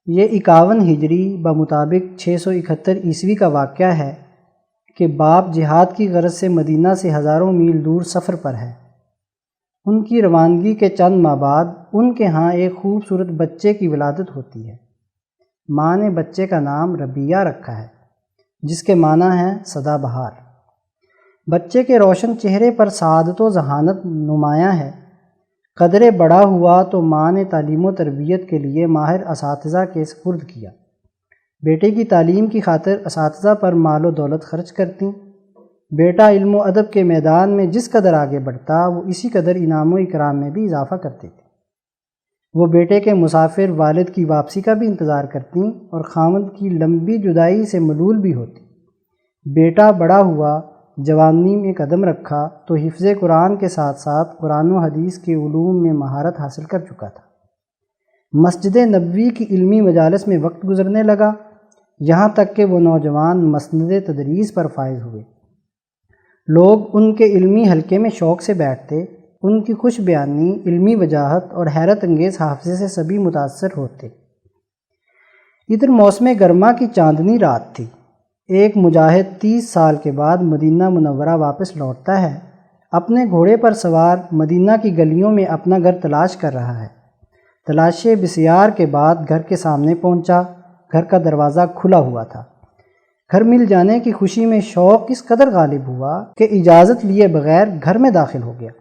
یہ 51 ہجری بمطابق 671 عیسوی کا واقعہ ہے کہ باپ جہاد کی غرض سے مدینہ سے ہزاروں میل دور سفر پر ہے۔ ان کی روانگی کے چند ماہ بعد ان کے ہاں ایک خوبصورت بچے کی ولادت ہوتی ہے۔ ماں نے بچے کا نام ربیہ رکھا ہے، جس کے معنی ہے سدا بہار۔ بچے کے روشن چہرے پر سعادت و ذہانت نمایاں ہے۔ قدرے بڑا ہوا تو ماں نے تعلیم و تربیت کے لیے ماہر اساتذہ کے سپرد کیا۔ بیٹے کی تعلیم کی خاطر اساتذہ پر مال و دولت خرچ کرتیں۔ بیٹا علم و ادب کے میدان میں جس قدر آگے بڑھتا، وہ اسی قدر انعام و اکرام میں بھی اضافہ کرتے تھے۔ وہ بیٹے کے مسافر والد کی واپسی کا بھی انتظار کرتیں اور خاوند کی لمبی جدائی سے ملول بھی ہوتی۔ بیٹا بڑا ہوا، جوانی میں قدم رکھا تو حفظ قرآن کے ساتھ ساتھ قرآن و حدیث کے علوم میں مہارت حاصل کر چکا تھا۔ مسجد نبوی کی علمی مجالس میں وقت گزرنے لگا، یہاں تک کہ وہ نوجوان مسند تدریس پر فائز ہوئے۔ لوگ ان کے علمی حلقے میں شوق سے بیٹھتے، ان کی خوش بیانی، علمی وجاہت اور حیرت انگیز حافظے سے سبھی متاثر ہوتے۔ ادھر موسم گرما کی چاندنی رات تھی۔ ایک مجاہد 30 سال کے بعد مدینہ منورہ واپس لوٹتا ہے، اپنے گھوڑے پر سوار مدینہ کی گلیوں میں اپنا گھر تلاش کر رہا ہے۔ تلاش بسیار کے بعد گھر کے سامنے پہنچا۔ گھر کا دروازہ کھلا ہوا تھا۔ گھر مل جانے کی خوشی میں شوق اس قدر غالب ہوا کہ اجازت لیے بغیر گھر میں داخل ہو گیا۔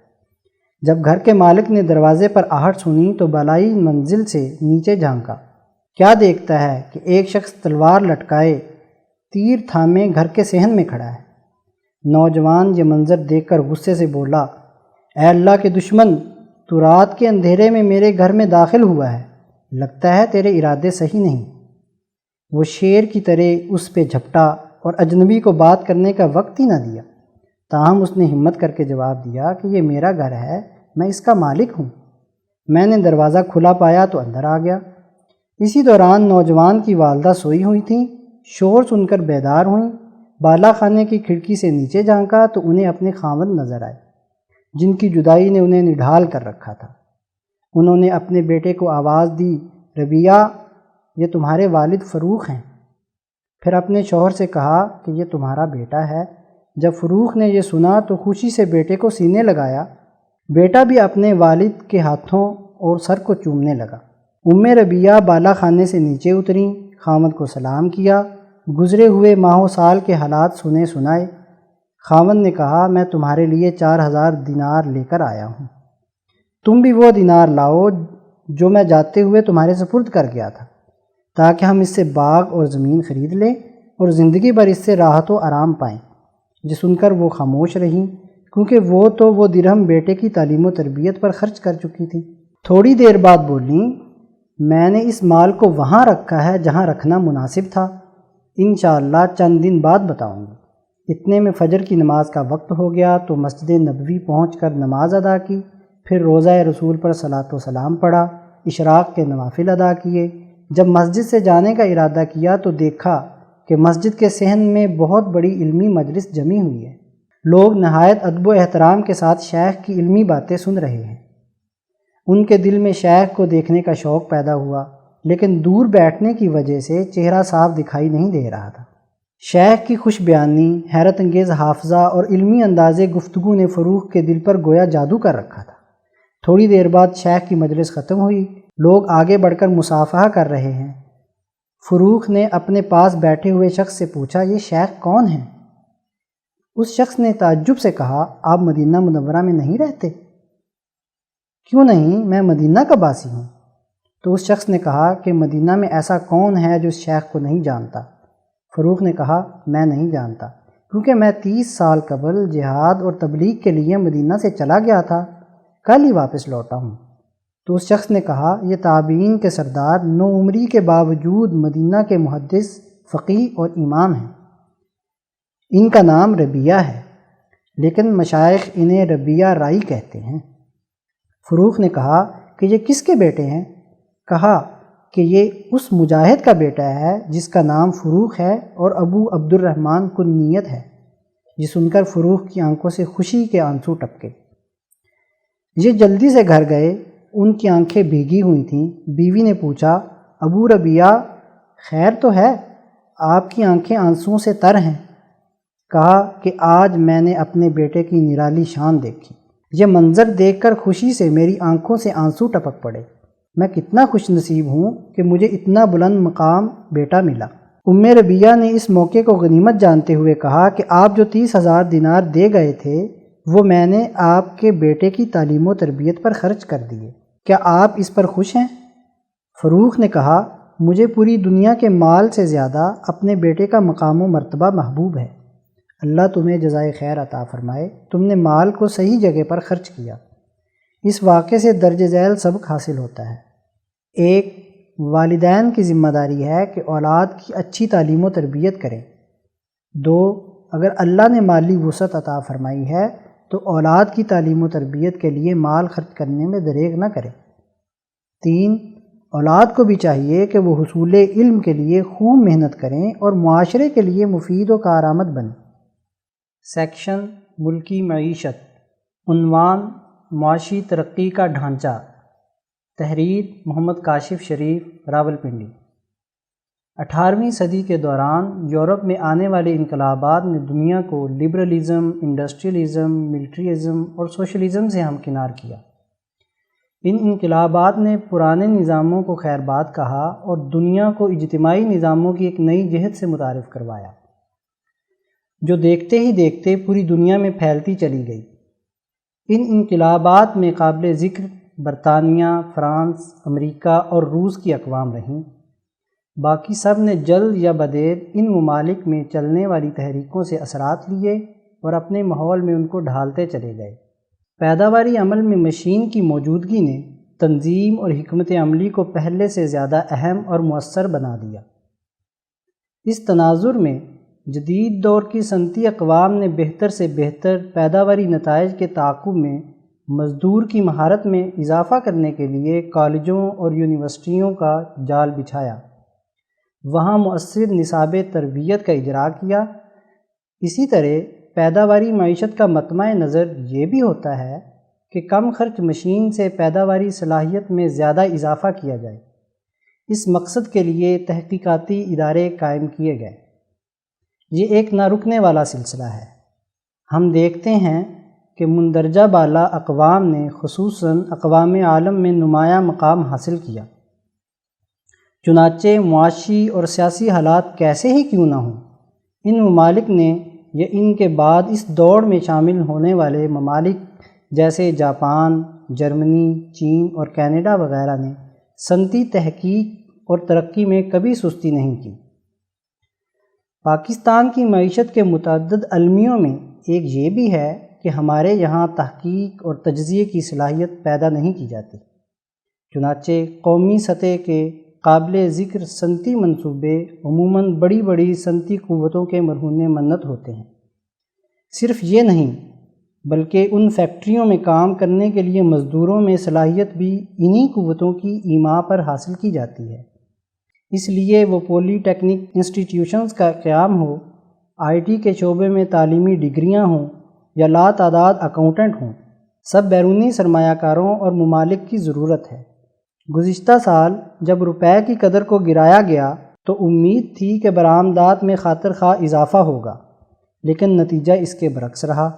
جب گھر کے مالک نے دروازے پر آہٹ سنی تو بالائی منزل سے نیچے جھانکا۔ کیا دیکھتا ہے کہ ایک شخص تلوار لٹکائے، تیر تھامے گھر کے صحن میں کھڑا ہے۔ نوجوان یہ منظر دیکھ کر غصے سے بولا، اے اللہ کے دشمن، تو رات کے اندھیرے میں میرے گھر میں داخل ہوا ہے، لگتا ہے تیرے ارادے صحیح نہیں۔ وہ شیر کی طرح اس پہ جھپٹا اور اجنبی کو بات کرنے کا وقت ہی نہ دیا۔ تاہم اس نے ہمت کر کے جواب دیا کہ یہ میرا گھر ہے، میں اس کا مالک ہوں۔ میں نے دروازہ کھلا پایا تو اندر آ گیا۔ اسی دوران نوجوان کی والدہ سوئی ہوئی تھیں، شور سن کر بیدار ہوئیں۔ بالا خانے کی کھڑکی سے نیچے جھانکا تو انہیں اپنے خاوند نظر آئے، جن کی جدائی نے انہیں نڈھال کر رکھا تھا۔ انہوں نے اپنے بیٹے کو آواز دی، ربیہ، یہ تمہارے والد فروخ ہیں۔ پھر اپنے شوہر سے کہا کہ یہ تمہارا بیٹا ہے۔ جب فروخ نے یہ سنا تو خوشی سے بیٹے کو سینے لگایا۔ بیٹا بھی اپنے والد کے ہاتھوں اور سر کو چومنے لگا۔ ربیہ بالا خانے سے نیچے اتریں، خاوند کو سلام کیا، گزرے ہوئے ماہ و سال کے حالات سنائے۔ خاوند نے کہا، میں تمہارے لیے 4000 دینار لے کر آیا ہوں، تم بھی وہ دینار لاؤ جو میں جاتے ہوئے تمہارے سپرد کر گیا تھا، تاکہ ہم اس سے باغ اور زمین خرید لیں اور زندگی بھر اس سے راحت و آرام پائیں۔ یہ سن کر وہ خاموش رہیں، کیونکہ وہ درہم بیٹے کی تعلیم و تربیت پر خرچ کر چکی تھی۔ تھوڑی دیر بعد بولیں، میں نے اس مال کو وہاں رکھا ہے جہاں رکھنا مناسب تھا، انشاءاللہ چند دن بعد بتاؤں گی۔ اتنے میں فجر کی نماز کا وقت ہو گیا تو مسجد نبوی پہنچ کر نماز ادا کی، پھر روضہ رسول پر صلاۃ و سلام پڑھا، اشراق کے نوافل ادا کیے۔ جب مسجد سے جانے کا ارادہ کیا تو دیکھا کہ مسجد کے صحن میں بہت بڑی علمی مجلس جمی ہوئی ہے۔ لوگ نہایت ادب و احترام کے ساتھ شیخ کی علمی باتیں سن رہے ہیں۔ ان کے دل میں شیخ کو دیکھنے کا شوق پیدا ہوا، لیکن دور بیٹھنے کی وجہ سے چہرہ صاف دکھائی نہیں دے رہا تھا۔ شیخ کی خوش بیانی، حیرت انگیز حافظہ اور علمی انداز گفتگو نے فروخ کے دل پر گویا جادو کر رکھا تھا۔ تھوڑی دیر بعد شیخ کی مجلس ختم ہوئی، لوگ آگے بڑھ کر مصافحہ کر رہے ہیں۔ فروخ نے اپنے پاس بیٹھے ہوئے شخص سے پوچھا، یہ شیخ کون ہیں؟ اس شخص نے تعجب سے کہا، آپ مدینہ منورہ میں نہیں رہتے؟ کیوں نہیں، میں مدینہ کا باسی ہوں۔ تو اس شخص نے کہا کہ مدینہ میں ایسا کون ہے جو اس شیخ کو نہیں جانتا؟ فروخ نے کہا، میں نہیں جانتا، کیونکہ میں 30 سال قبل جہاد اور تبلیغ کے لیے مدینہ سے چلا گیا تھا، کل ہی واپس لوٹا ہوں۔ تو اس شخص نے کہا، یہ تابعین کے سردار نو عمری کے باوجود مدینہ کے محدث، فقیہ اور امام ہیں۔ ان کا نام ربیہ ہے، لیکن مشائخ انہیں ربیہ رائی کہتے ہیں۔ فروخ نے کہا کہ یہ کس کے بیٹے ہیں؟ کہا کہ یہ اس مجاہد کا بیٹا ہے جس کا نام فروخ ہے اور ابو عبد الرحمن کنیت ہے۔ یہ سن کر فروخ کی آنکھوں سے خوشی کے آنسو ٹپکے۔ یہ جلدی سے گھر گئے، ان کی آنکھیں بھیگی ہوئی تھیں۔ بیوی نے پوچھا، ابو ربیہ، خیر تو ہے؟ آپ کی آنکھیں آنسوؤں سے تر ہیں۔ کہا کہ آج میں نے اپنے بیٹے کی نرالی شان دیکھی، یہ منظر دیکھ کر خوشی سے میری آنکھوں سے آنسو ٹپک پڑے۔ میں کتنا خوش نصیب ہوں کہ مجھے اتنا بلند مقام بیٹا ملا۔ ربیہ نے اس موقع کو غنیمت جانتے ہوئے کہا کہ آپ جو 30,000 دینار دے گئے تھے وہ میں نے آپ کے بیٹے کی تعلیم و تربیت پر خرچ کر دیے، کیا آپ اس پر خوش ہیں؟ فروخ نے کہا مجھے پوری دنیا کے مال سے زیادہ اپنے بیٹے کا مقام و مرتبہ محبوب ہے۔ اللہ تمہیں جزائے خیر عطا فرمائے، تم نے مال کو صحیح جگہ پر خرچ کیا۔ اس واقعے سے درج ذیل سبق حاصل ہوتا ہے۔ 1، والدین کی ذمہ داری ہے کہ اولاد کی اچھی تعلیم و تربیت کریں۔ 2، اگر اللہ نے مالی وسعت عطا فرمائی ہے تو اولاد کی تعلیم و تربیت کے لیے مال خرچ کرنے میں دریغ نہ کریں۔ 3، اولاد کو بھی چاہیے کہ وہ حصول علم کے لیے خوب محنت کریں اور معاشرے کے لیے مفید و کارآمد بنیں۔ سیکشن ملکی معیشت، عنوان معاشی ترقی کا ڈھانچہ، تحریر محمد کاشف شریف، راولپنڈی۔ 18ویں صدی کے دوران یورپ میں آنے والے انقلابات نے دنیا کو لبرلزم، انڈسٹریلزم، ملٹریزم اور سوشلزم سے ہمکنار کیا۔ ان انقلابات نے پرانے نظاموں کو خیرباد کہا اور دنیا کو اجتماعی نظاموں کی ایک نئی جہت سے متعارف کروایا، جو دیکھتے ہی دیکھتے پوری دنیا میں پھیلتی چلی گئی۔ ان انقلابات میں قابل ذکر برطانیہ، فرانس، امریکہ اور روس کی اقوام رہیں۔ باقی سب نے جلد یا بدیر ان ممالک میں چلنے والی تحریکوں سے اثرات لیے اور اپنے ماحول میں ان کو ڈھالتے چلے گئے۔ پیداواری عمل میں مشین کی موجودگی نے تنظیم اور حکمت عملی کو پہلے سے زیادہ اہم اور مؤثر بنا دیا۔ اس تناظر میں جدید دور کی صنعتی اقوام نے بہتر سے بہتر پیداواری نتائج کے تعاقب میں مزدور کی مہارت میں اضافہ کرنے کے لیے کالجوں اور یونیورسٹیوں کا جال بچھایا، وہاں مؤثر نصاب تربیت کا اجرا کیا۔ اسی طرح پیداواری معیشت کا مطمع نظر یہ بھی ہوتا ہے کہ کم خرچ مشین سے پیداواری صلاحیت میں زیادہ اضافہ کیا جائے۔ اس مقصد کے لیے تحقیقاتی ادارے قائم کیے گئے۔ یہ ایک نہ رکنے والا سلسلہ ہے۔ ہم دیکھتے ہیں کہ مندرجہ بالا اقوام نے خصوصاً اقوام عالم میں نمایاں مقام حاصل کیا۔ چنانچہ معاشی اور سیاسی حالات کیسے ہی کیوں نہ ہوں، ان ممالک نے یا ان کے بعد اس دوڑ میں شامل ہونے والے ممالک جیسے جاپان، جرمنی، چین اور کینیڈا وغیرہ نے صنعتی تحقیق اور ترقی میں کبھی سستی نہیں کی۔ پاکستان کی معیشت کے متعدد المیوں میں ایک یہ بھی ہے کہ ہمارے یہاں تحقیق اور تجزیے کی صلاحیت پیدا نہیں کی جاتی۔ چنانچہ قومی سطح کے قابل ذکر صنعتی منصوبے عموماً بڑی بڑی صنعتی قوتوں کے مرہون منت ہوتے ہیں۔ صرف یہ نہیں بلکہ ان فیکٹریوں میں کام کرنے کے لیے مزدوروں میں صلاحیت بھی انہی قوتوں کی ایما پر حاصل کی جاتی ہے۔ اس لیے وہ پولی ٹیکنک انسٹیٹیوشنز کا قیام ہو، آئی ٹی کے شعبے میں تعلیمی ڈگریاں ہوں یا لاتعداد اکاؤنٹنٹ ہوں، سب بیرونی سرمایہ کاروں اور ممالک کی ضرورت ہے۔ گزشتہ سال جب روپے کی قدر کو گرایا گیا تو امید تھی کہ برآمدات میں خاطر خواہ اضافہ ہوگا، لیکن نتیجہ اس کے برعکس رہا۔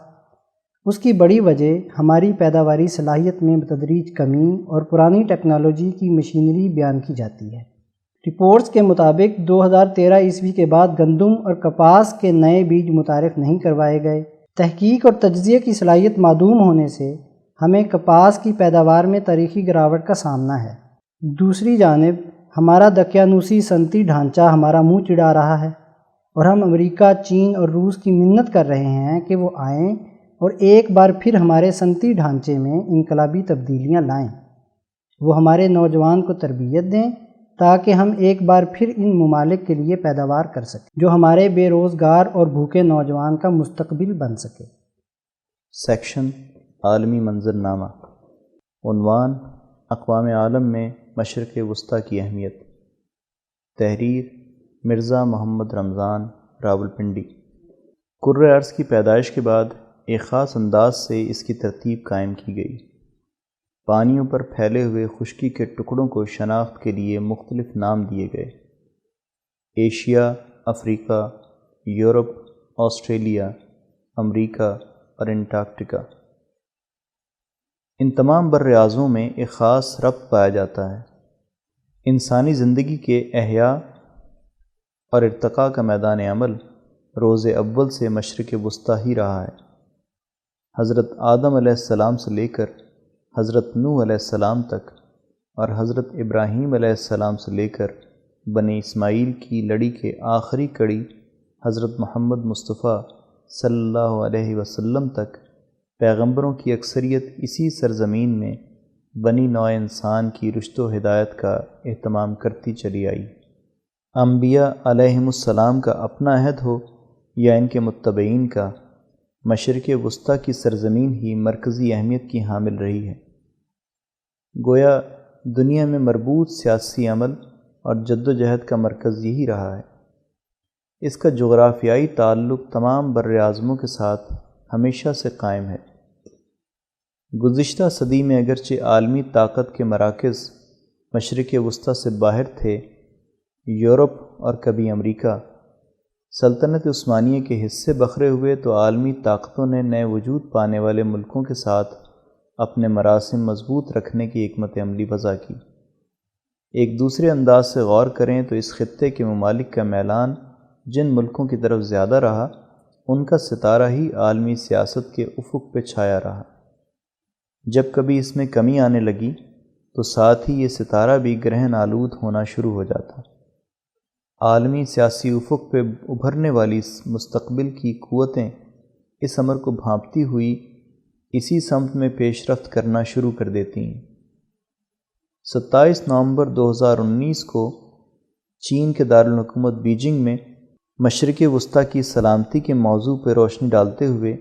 اس کی بڑی وجہ ہماری پیداواری صلاحیت میں بتدریج کمی اور پرانی ٹیکنالوجی کی مشینری بیان کی جاتی ہے۔ رپورٹس کے مطابق 2013 عیسوی کے بعد گندم اور کپاس کے نئے بیج متعارف نہیں کروائے گئے۔ تحقیق اور تجزیے کی صلاحیت معدوم ہونے سے ہمیں کپاس کی پیداوار میں تاریخی گراوٹ کا سامنا ہے۔ دوسری جانب ہمارا دقیانوسی صنعتی ڈھانچہ ہمارا منہ چڑھا رہا ہے اور ہم امریکہ، چین اور روس کی منت کر رہے ہیں کہ وہ آئیں اور ایک بار پھر ہمارے صنعتی ڈھانچے میں انقلابی تبدیلیاں لائیں۔ وہ ہمارے نوجوان کو تربیت دیں تاکہ ہم ایک بار پھر ان ممالک کے لیے پیداوار کر سکیں، جو ہمارے بے روزگار اور بھوکے نوجوان کا مستقبل بن سکے۔ سیکشن عالمی منظرنامہ، عنوان اقوام عالم میں مشرق وسطیٰ کی اہمیت، تحریر مرزا محمد رمضان، راولپنڈی۔ کرۂ ارض کی پیدائش کے بعد ایک خاص انداز سے اس کی ترتیب قائم کی گئی۔ پانیوں پر پھیلے ہوئے خشکی کے ٹکڑوں کو شناخت کے لیے مختلف نام دیے گئے: ایشیا، افریقہ، یورپ، آسٹریلیا، امریکہ اور انٹارکٹیکا۔ ان تمام بر اعظموں میں ایک خاص ربط پایا جاتا ہے۔ انسانی زندگی کے احیاء اور ارتقاء کا میدان عمل روز اول سے مشرق وسطیٰ ہی رہا ہے۔ حضرت آدم علیہ السلام سے لے کر حضرت نوح علیہ السلام تک اور حضرت ابراہیم علیہ السلام سے لے کر بنی اسماعیل کی لڑی کے آخری کڑی حضرت محمد مصطفیٰ صلی اللہ علیہ وسلم تک پیغمبروں کی اکثریت اسی سرزمین میں بنی نوع انسان کی رشد و ہدایت کا اہتمام کرتی چلی آئی۔ انبیاء علیہم السلام کا اپنا عہد ہو یا ان کے متبعین کا، مشرق وسطیٰ کی سرزمین ہی مرکزی اہمیت کی حامل رہی ہے۔ گویا دنیا میں مربوط سیاسی عمل اور جد و جہد کا مرکز یہی رہا ہے۔ اس کا جغرافیائی تعلق تمام بر اعظموں کے ساتھ ہمیشہ سے قائم ہے۔ گزشتہ صدی میں اگرچہ عالمی طاقت کے مراکز مشرق وسطیٰ سے باہر تھے، یورپ اور کبھی امریکہ، سلطنت عثمانیہ کے حصے بکھرے ہوئے تو عالمی طاقتوں نے نئے وجود پانے والے ملکوں کے ساتھ اپنے مراسم مضبوط رکھنے کی حکمت عملی وضع کی۔ ایک دوسرے انداز سے غور کریں تو اس خطے کے ممالک کا میلان جن ملکوں کی طرف زیادہ رہا، ان کا ستارہ ہی عالمی سیاست کے افق پہ چھایا رہا۔ جب کبھی اس میں کمی آنے لگی تو ساتھ ہی یہ ستارہ بھی گرہن آلود ہونا شروع ہو جاتا۔ عالمی سیاسی افق پہ ابھرنے والی مستقبل کی قوتیں اس امر کو بھانپتی ہوئی اسی سمت میں پیش رفت کرنا شروع کر دیتی ہیں۔ 27 نومبر 2019 کو چین کے دارالحکومت بیجنگ میں مشرق وسطیٰ کی سلامتی کے موضوع پہ روشنی ڈالتے ہوئے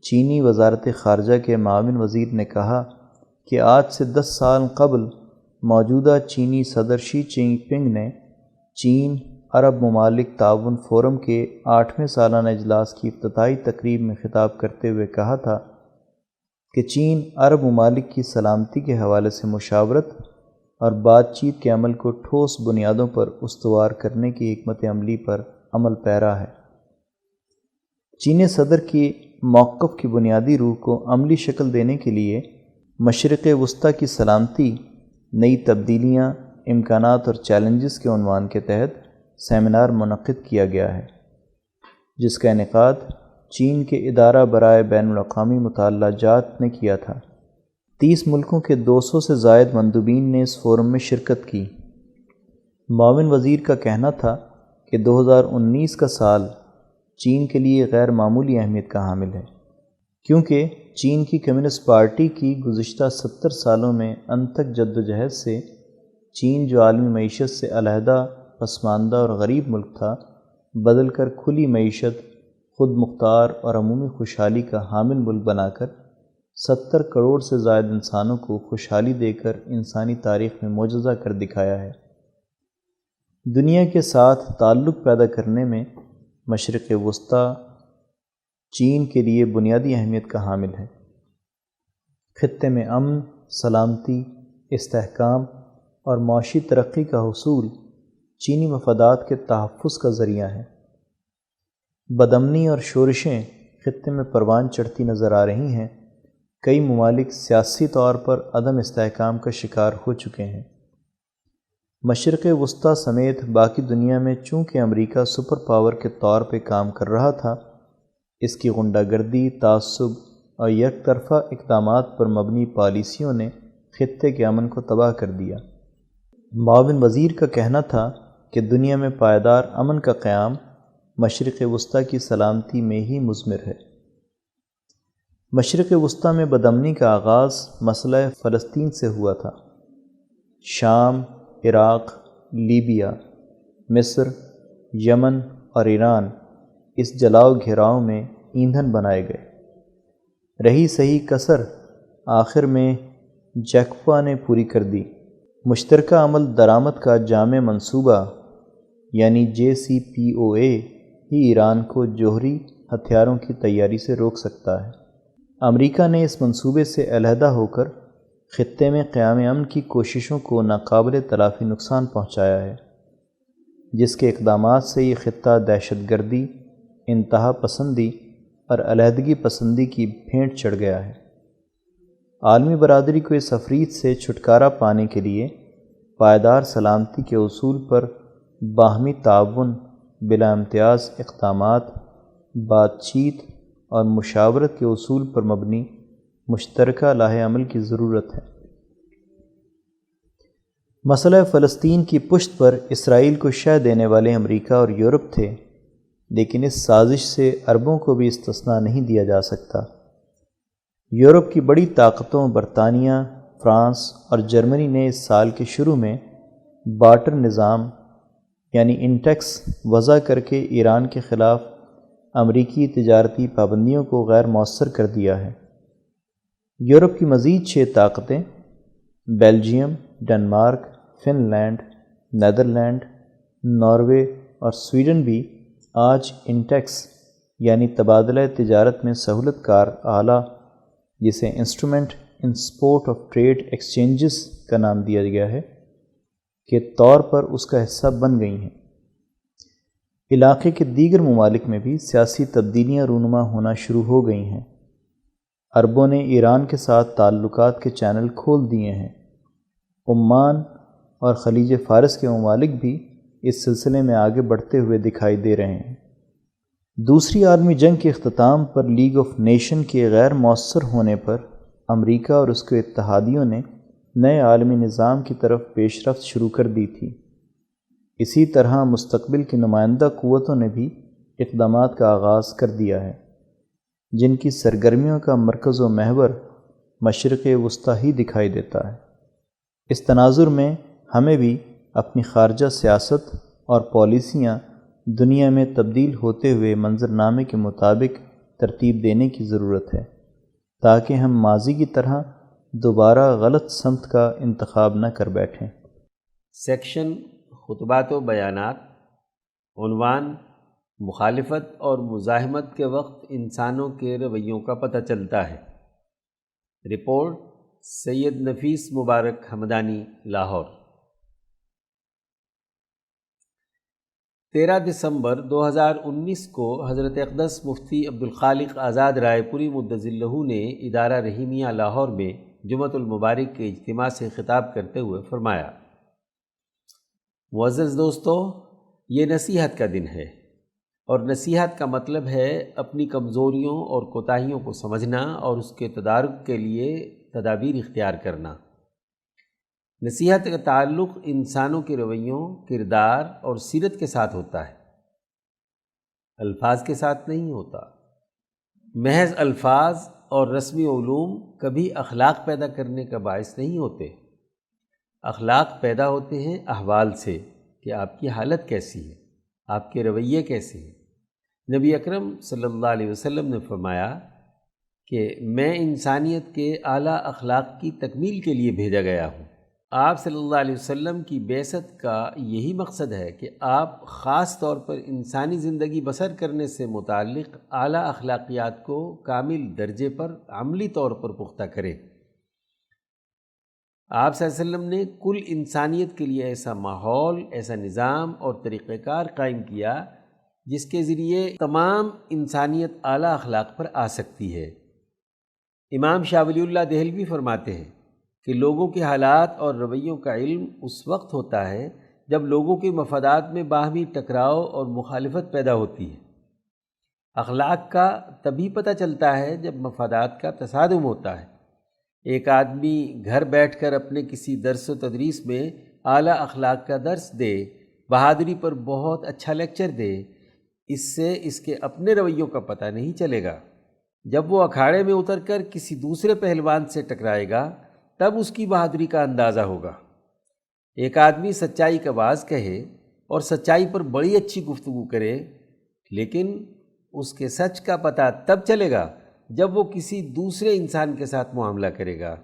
چینی وزارت خارجہ کے معاون وزیر نے کہا کہ آج سے 10 سال قبل موجودہ چینی صدر شی جن پنگ نے چین عرب ممالک تعاون فورم کے 8ویں سالانہ اجلاس کی افتتاحی تقریب میں خطاب کرتے ہوئے کہا تھا کہ چین عرب ممالک کی سلامتی کے حوالے سے مشاورت اور بات چیت کے عمل کو ٹھوس بنیادوں پر استوار کرنے کی حکمت عملی پر عمل پیرا ہے۔ چینی صدر کی موقف کی بنیادی روح کو عملی شکل دینے کے لیے مشرق وسطیٰ کی سلامتی، نئی تبدیلیاں، امکانات اور چیلنجز کے عنوان کے تحت سیمینار منعقد کیا گیا ہے، جس کا انعقاد چین کے ادارہ برائے بین الاقوامی مطالعہ جات نے کیا تھا۔ 30 ملکوں کے 200 سے زائد مندوبین نے اس فورم میں شرکت کی۔ معاون وزیر کا کہنا تھا کہ 2019 کا سال چین کے لیے غیر معمولی اہمیت کا حامل ہے، کیونکہ چین کی کمیونسٹ پارٹی کی گزشتہ 70 سالوں میں انتھک جد و جہد سے چین جو عالمی معیشت سے علیحدہ، پسماندہ اور غریب ملک تھا، بدل کر کھلی معیشت، خود مختار اور عمومی خوشحالی کا حامل ملک بنا کر 70 کروڑ سے زائد انسانوں کو خوشحالی دے کر انسانی تاریخ میں معجزہ کر دکھایا ہے۔ دنیا کے ساتھ تعلق پیدا کرنے میں مشرق وسطیٰ چین کے لیے بنیادی اہمیت کا حامل ہے۔ خطے میں امن، سلامتی، استحکام اور معاشی ترقی کا حصول چینی مفادات کے تحفظ کا ذریعہ ہے۔ بدامنی اور شورشیں خطے میں پروان چڑھتی نظر آ رہی ہیں۔ کئی ممالک سیاسی طور پر عدم استحکام کا شکار ہو چکے ہیں۔ مشرق وسطیٰ سمیت باقی دنیا میں چونکہ امریکہ سپر پاور کے طور پہ کام کر رہا تھا، اس کی غنڈہ گردی، تعصب اور یک طرفہ اقدامات پر مبنی پالیسیوں نے خطے کے امن کو تباہ کر دیا۔ معاون وزیر کا کہنا تھا کہ دنیا میں پائیدار امن کا قیام مشرق وسطیٰ کی سلامتی میں ہی مضمر ہے۔ مشرق وسطیٰ میں بدامنی کا آغاز مسئلہ فلسطین سے ہوا تھا۔ شام، عراق، لیبیا، مصر، یمن اور ایران اس جلاؤ گھیراؤ میں ایندھن بنائے گئے۔ رہی صحیح کسر آخر میں جیکپا نے پوری کر دی۔ مشترکہ عمل درآمد کا جامع منصوبہ یعنی JCPOA ہی ایران کو جوہری ہتھیاروں کی تیاری سے روک سکتا ہے۔ امریکہ نے اس منصوبے سے علیحدہ ہو کر خطے میں قیام امن کی کوششوں کو ناقابل تلافی نقصان پہنچایا ہے، جس کے اقدامات سے یہ خطہ دہشت گردی، انتہا پسندی اور علیحدگی پسندی کی بھینٹ چڑھ گیا ہے۔ عالمی برادری کو اس افریط سے چھٹکارا پانے کے لیے پائیدار سلامتی کے اصول پر باہمی تعاون، بلا امتیاز اقدامات، بات چیت اور مشاورت کے اصول پر مبنی مشترکہ لاہ عمل کی ضرورت ہے۔ مسئلہ فلسطین کی پشت پر اسرائیل کو شہ دینے والے امریکہ اور یورپ تھے، لیکن اس سازش سے عربوں کو بھی استثناء نہیں دیا جا سکتا۔ یورپ کی بڑی طاقتوں برطانیہ، فرانس اور جرمنی نے اس سال کے شروع میں بارٹر نظام یعنی انٹیکس وضع کر کے ایران کے خلاف امریکی تجارتی پابندیوں کو غیر مؤثر کر دیا ہے۔ یورپ کی مزید 6 طاقتیں Belgium, Denmark, Finland, Netherlands, Norway اور سویڈن بھی آج انٹیکس یعنی تبادلہ تجارت میں سہولت کار آلہ، جسے instrument in support of trade exchanges کا نام دیا گیا ہے، کے طور پر اس کا حصہ بن گئی ہیں۔ علاقے کے دیگر ممالک میں بھی سیاسی تبدیلیاں رونما ہونا شروع ہو گئی ہیں۔ عربوں نے ایران کے ساتھ تعلقات کے چینل کھول دیے ہیں۔ عمان اور خلیج فارس کے ممالک بھی اس سلسلے میں آگے بڑھتے ہوئے دکھائی دے رہے ہیں۔ دوسری عالمی جنگ کے اختتام پر لیگ آف نیشن کے غیر مؤثر ہونے پر امریکہ اور اس کے اتحادیوں نے نئے عالمی نظام کی طرف پیش رفت شروع کر دی تھی۔ اسی طرح مستقبل کی نمائندہ قوتوں نے بھی اقدامات کا آغاز کر دیا ہے، جن کی سرگرمیوں کا مرکز و محور مشرق وسطیٰ ہی دکھائی دیتا ہے۔ اس تناظر میں ہمیں بھی اپنی خارجہ سیاست اور پالیسیاں دنیا میں تبدیل ہوتے ہوئے منظرنامے کے مطابق ترتیب دینے کی ضرورت ہے، تاکہ ہم ماضی کی طرح دوبارہ غلط سمت کا انتخاب نہ کر بیٹھیں۔ سیکشن خطبات و بیانات، عنوان مخالفت اور مزاحمت کے وقت انسانوں کے رویوں کا پتہ چلتا ہے۔ رپورٹ سید نفیس مبارک ہمدانی، لاہور۔ 13 دسمبر 2019 کو حضرت اقدس مفتی عبدالخالق آزاد رائے پوری مدظ اللہ نے ادارہ رحیمیہ لاہور میں جمعۃ المبارک کے اجتماع سے خطاب کرتے ہوئے فرمایا: معزز دوستو، یہ نصیحت کا دن ہے، اور نصیحت کا مطلب ہے اپنی کمزوریوں اور کوتاہیوں کو سمجھنا اور اس کے تدارک کے لیے تدابیر اختیار کرنا۔ نصیحت کا تعلق انسانوں کے رویوں، کردار اور سیرت کے ساتھ ہوتا ہے، الفاظ کے ساتھ نہیں ہوتا۔ محض الفاظ اور رسمی علوم کبھی اخلاق پیدا کرنے کا باعث نہیں ہوتے۔ اخلاق پیدا ہوتے ہیں احوال سے، کہ آپ کی حالت کیسی ہے، آپ کے رویے کیسے ہیں۔ نبی اکرم صلی اللہ علیہ وسلم نے فرمایا کہ میں انسانیت کے اعلیٰ اخلاق کی تکمیل کے لیے بھیجا گیا ہوں۔ آپ صلی اللہ علیہ وسلم کی بعثت کا یہی مقصد ہے کہ آپ خاص طور پر انسانی زندگی بسر کرنے سے متعلق اعلیٰ اخلاقیات کو کامل درجے پر عملی طور پر پختہ کریں۔ آپ صلی اللہ علیہ وسلم نے کل انسانیت کے لیے ایسا ماحول، ایسا نظام اور طریقہ کار قائم کیا جس کے ذریعے تمام انسانیت اعلیٰ اخلاق پر آ سکتی ہے۔ امام شاہ ولی اللہ دہلوی فرماتے ہیں کہ لوگوں کے حالات اور رویوں کا علم اس وقت ہوتا ہے جب لوگوں کے مفادات میں باہمی ٹکراؤ اور مخالفت پیدا ہوتی ہے۔ اخلاق کا تبھی پتہ چلتا ہے جب مفادات کا تصادم ہوتا ہے۔ ایک آدمی گھر بیٹھ کر اپنے کسی درس و تدریس میں اعلیٰ اخلاق کا درس دے، بہادری پر بہت اچھا لیکچر دے، اس سے اس کے اپنے رویوں کا پتہ نہیں چلے گا۔ جب وہ اکھاڑے میں اتر کر کسی دوسرے پہلوان سے ٹکرائے گا تب اس کی بہادری کا اندازہ ہوگا۔ ایک آدمی سچائی کا واز کہے اور سچائی پر بڑی اچھی گفتگو کرے، لیکن اس کے سچ کا پتہ تب چلے گا جب وہ کسی دوسرے انسان کے ساتھ معاملہ کرے گا۔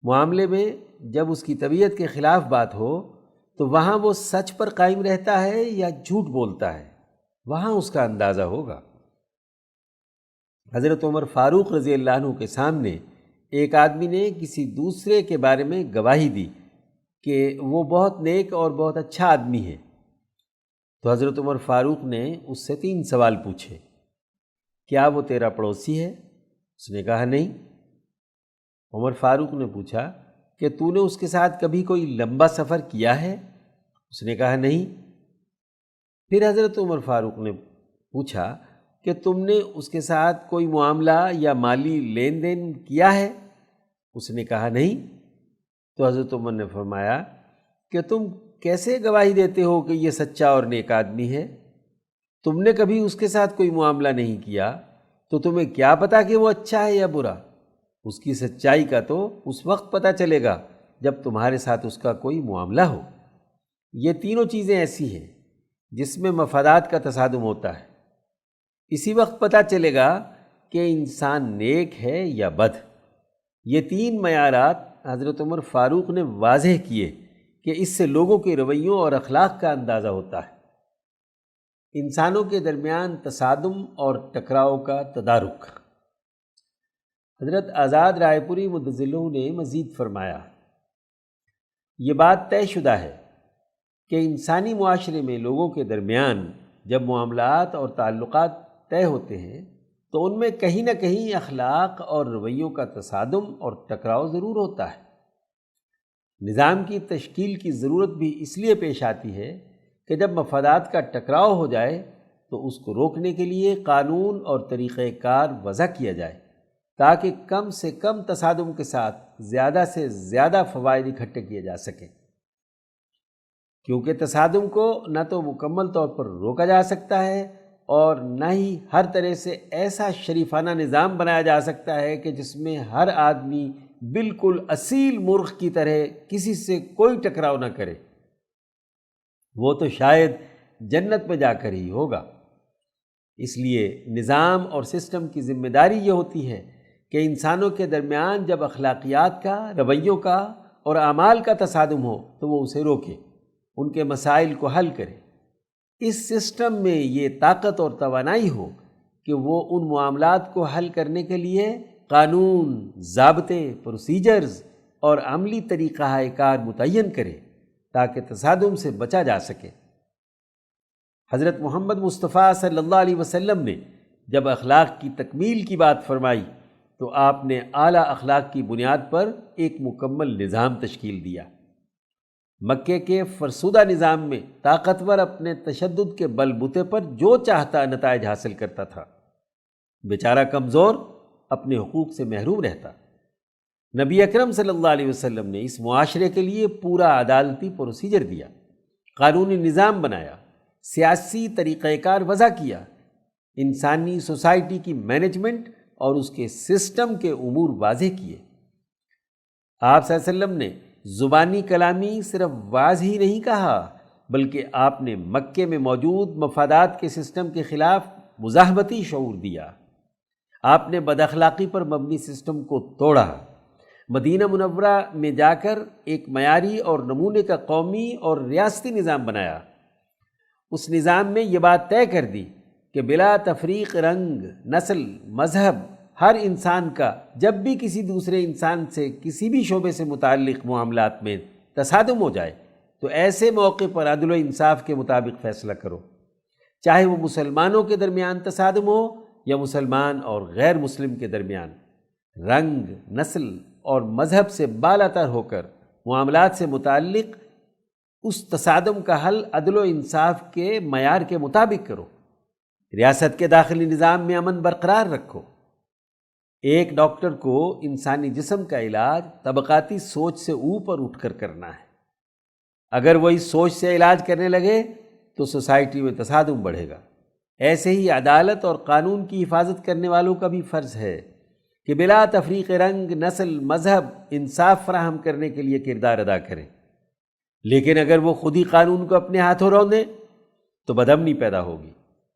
معاملے میں جب اس کی طبیعت کے خلاف بات ہو تو وہاں وہ سچ پر قائم رہتا ہے یا جھوٹ بولتا ہے، وہاں اس کا اندازہ ہوگا۔ حضرت عمر فاروق رضی اللہ عنہ کے سامنے ایک آدمی نے کسی دوسرے کے بارے میں گواہی دی کہ وہ بہت نیک اور بہت اچھا آدمی ہے، تو حضرت عمر فاروق نے اس سے 3 سوال پوچھے۔ کیا وہ تیرا پڑوسی ہے؟ اس نے کہا نہیں۔ عمر فاروق نے پوچھا کہ تو نے اس کے ساتھ کبھی کوئی لمبا سفر کیا ہے؟ اس نے کہا نہیں۔ پھر حضرت عمر فاروق نے پوچھا کہ تم نے اس کے ساتھ کوئی معاملہ یا مالی لین دین کیا ہے؟ اس نے کہا نہیں۔ تو حضرت عمر نے فرمایا کہ تم کیسے گواہی دیتے ہو کہ یہ سچا اور نیک آدمی ہے؟ تم نے کبھی اس کے ساتھ کوئی معاملہ نہیں کیا تو تمہیں کیا پتا کہ وہ اچھا ہے یا برا؟ اس کی سچائی کا تو اس وقت پتہ چلے گا جب تمہارے ساتھ اس کا کوئی معاملہ ہو۔ یہ تینوں چیزیں ایسی ہیں جس میں مفادات کا تصادم ہوتا ہے، اسی وقت پتہ چلے گا کہ انسان نیک ہے یا بد۔ یہ تین معیارات حضرت عمر فاروق نے واضح کیے کہ اس سے لوگوں کے رویوں اور اخلاق کا اندازہ ہوتا ہے۔ انسانوں کے درمیان تصادم اور ٹکراؤ کا تدارک۔ حضرت آزاد رائے پوری مدظلہ نے مزید فرمایا، یہ بات طے شدہ ہے کہ انسانی معاشرے میں لوگوں کے درمیان جب معاملات اور تعلقات طے ہوتے ہیں تو ان میں کہیں نہ کہیں اخلاق اور رویوں کا تصادم اور ٹکراؤ ضرور ہوتا ہے۔ نظام کی تشکیل کی ضرورت بھی اس لیے پیش آتی ہے کہ جب مفادات کا ٹکراؤ ہو جائے تو اس کو روکنے کے لیے قانون اور طریقہ کار وضع کیا جائے تاکہ کم سے کم تصادم کے ساتھ زیادہ سے زیادہ فوائد اکٹھے کیے جا سکیں، کیونکہ تصادم کو نہ تو مکمل طور پر روکا جا سکتا ہے اور نہ ہی ہر طرح سے ایسا شریفانہ نظام بنایا جا سکتا ہے کہ جس میں ہر آدمی بالکل اصیل مرغ کی طرح کسی سے کوئی ٹکراؤ نہ کرے۔ وہ تو شاید جنت میں جا کر ہی ہوگا۔ اس لیے نظام اور سسٹم کی ذمہ داری یہ ہوتی ہے کہ انسانوں کے درمیان جب اخلاقیات کا، رویوں کا اور اعمال کا تصادم ہو تو وہ اسے روکے، ان کے مسائل کو حل کرے۔ اس سسٹم میں یہ طاقت اور توانائی ہو کہ وہ ان معاملات کو حل کرنے کے لیے قانون، ضابطے، پروسیجرز اور عملی طریقہ کار متعین کرے تاکہ تصادم سے بچا جا سکے۔ حضرت محمد مصطفیٰ صلی اللہ علیہ وسلم نے جب اخلاق کی تکمیل کی بات فرمائی تو آپ نے اعلیٰ اخلاق کی بنیاد پر ایک مکمل نظام تشکیل دیا۔ مکے کے فرسودہ نظام میں طاقتور اپنے تشدد کے بل بوتے پر جو چاہتا نتائج حاصل کرتا تھا، بیچارہ کمزور اپنے حقوق سے محروم رہتا۔ نبی اکرم صلی اللہ علیہ وسلم نے اس معاشرے کے لیے پورا عدالتی پروسیجر دیا، قانونی نظام بنایا، سیاسی طریقہ کار وضع کیا، انسانی سوسائٹی کی مینجمنٹ اور اس کے سسٹم کے امور واضح کیے۔ آپ صلی اللہ علیہ وسلم نے زبانی کلامی صرف واضح ہی نہیں کہا، بلکہ آپ نے مکے میں موجود مفادات کے سسٹم کے خلاف مزاحمتی شعور دیا۔ آپ نے بد اخلاقی پر مبنی سسٹم کو توڑا، مدینہ منورہ میں جا کر ایک معیاری اور نمونے کا قومی اور ریاستی نظام بنایا۔ اس نظام میں یہ بات طے کر دی کہ بلا تفریق رنگ، نسل، مذہب، ہر انسان کا جب بھی کسی دوسرے انسان سے کسی بھی شعبے سے متعلق معاملات میں تصادم ہو جائے تو ایسے موقع پر عدل و انصاف کے مطابق فیصلہ کرو، چاہے وہ مسلمانوں کے درمیان تصادم ہو یا مسلمان اور غیر مسلم کے درمیان۔ رنگ، نسل اور مذہب سے بالا تر ہو کر معاملات سے متعلق اس تصادم کا حل عدل و انصاف کے معیار کے مطابق کرو۔ ریاست کے داخلی نظام میں امن برقرار رکھو۔ ایک ڈاکٹر کو انسانی جسم کا علاج طبقاتی سوچ سے اوپر اٹھ کر کرنا ہے۔ اگر وہ اس سوچ سے علاج کرنے لگے تو سوسائٹی میں تصادم بڑھے گا۔ ایسے ہی عدالت اور قانون کی حفاظت کرنے والوں کا بھی فرض ہے کہ بلا تفریق رنگ، نسل، مذہب انصاف فراہم کرنے کے لیے کردار ادا کریں۔ لیکن اگر وہ خود ہی قانون کو اپنے ہاتھوں روندیں تو بدامنی پیدا ہوگی،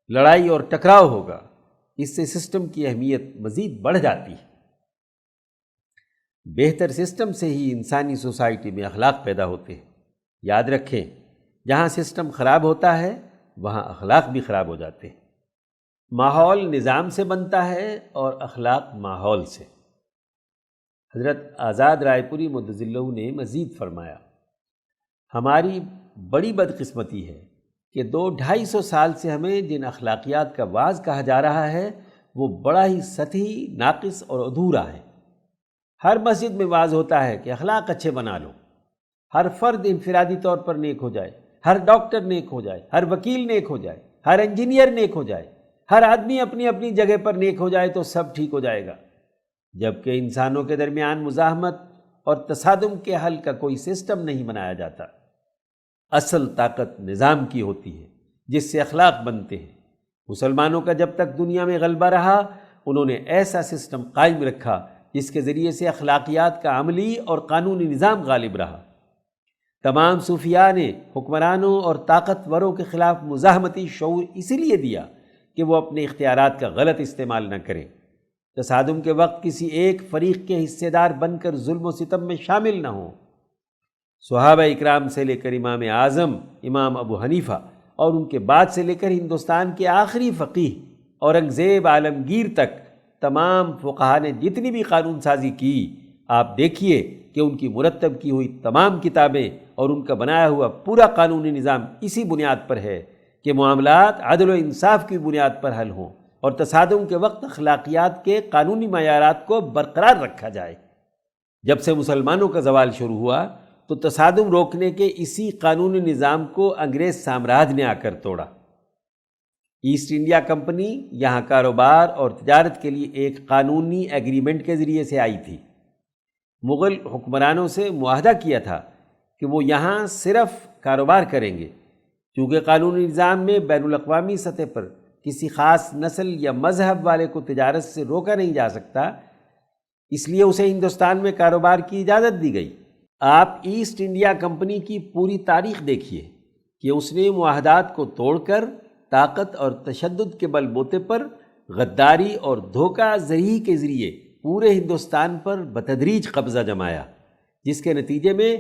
لڑائی اور ٹکراؤ ہوگا۔ اس سے سسٹم کی اہمیت مزید بڑھ جاتی ہے۔ بہتر سسٹم سے ہی انسانی سوسائٹی میں اخلاق پیدا ہوتے ہیں۔ یاد رکھیں، جہاں سسٹم خراب ہوتا ہے وہاں اخلاق بھی خراب ہو جاتے ہیں۔ ماحول نظام سے بنتا ہے اور اخلاق ماحول سے۔ حضرت آزاد رائے پوری مدظلہ نے مزید فرمایا، ہماری بڑی بدقسمتی ہے کہ 200-250 سال سے ہمیں جن اخلاقیات کا واعظ کہا جا رہا ہے وہ بڑا ہی سطحی، ناقص اور ادھورا ہے۔ ہر مسجد میں واعظ ہوتا ہے کہ اخلاق اچھے بنا لو، ہر فرد انفرادی طور پر نیک ہو جائے، ہر ڈاکٹر نیک ہو جائے، ہر وکیل نیک ہو جائے، ہر انجینئر نیک ہو جائے، ہر آدمی اپنی اپنی جگہ پر نیک ہو جائے تو سب ٹھیک ہو جائے گا۔ جبکہ انسانوں کے درمیان مزاحمت اور تصادم کے حل کا کوئی سسٹم نہیں بنایا جاتا۔ اصل طاقت نظام کی ہوتی ہے جس سے اخلاق بنتے ہیں۔ مسلمانوں کا جب تک دنیا میں غلبہ رہا، انہوں نے ایسا سسٹم قائم رکھا جس کے ذریعے سے اخلاقیات کا عملی اور قانونی نظام غالب رہا۔ تمام صوفیاء نے حکمرانوں اور طاقتوروں کے خلاف مزاحمتی شعور اسی لیے دیا کہ وہ اپنے اختیارات کا غلط استعمال نہ کریں، تصادم کے وقت کسی ایک فریق کے حصے دار بن کر ظلم و ستم میں شامل نہ ہوں۔ صحابہ اکرام سے لے کر امام اعظم امام ابو حنیفہ اور ان کے بعد سے لے کر ہندوستان کے آخری فقیہ اورنگزیب عالمگیر تک تمام فقہا نے جتنی بھی قانون سازی کی، آپ دیکھیے کہ ان کی مرتب کی ہوئی تمام کتابیں اور ان کا بنایا ہوا پورا قانونی نظام اسی بنیاد پر ہے کہ معاملات عدل و انصاف کی بنیاد پر حل ہوں اور تصادم کے وقت اخلاقیات کے قانونی معیارات کو برقرار رکھا جائے۔ جب سے مسلمانوں کا زوال شروع ہوا تو تصادم روکنے کے اسی قانونی نظام کو انگریز سامراج نے آ کر توڑا۔ ایسٹ انڈیا کمپنی یہاں کاروبار اور تجارت کے لیے ایک قانونی ایگریمنٹ کے ذریعے سے آئی تھی۔ مغل حکمرانوں سے معاہدہ کیا تھا کہ وہ یہاں صرف کاروبار کریں گے۔ چونکہ قانونی نظام میں بین الاقوامی سطح پر کسی خاص نسل یا مذہب والے کو تجارت سے روکا نہیں جا سکتا، اس لیے اسے ہندوستان میں کاروبار کی اجازت دی گئی۔ آپ ایسٹ انڈیا کمپنی کی پوری تاریخ دیکھیے کہ اس نے معاہدات کو توڑ کر طاقت اور تشدد کے بل بوتے پر غداری اور دھوکہ زہی کے ذریعے پورے ہندوستان پر بتدریج قبضہ جمایا، جس کے نتیجے میں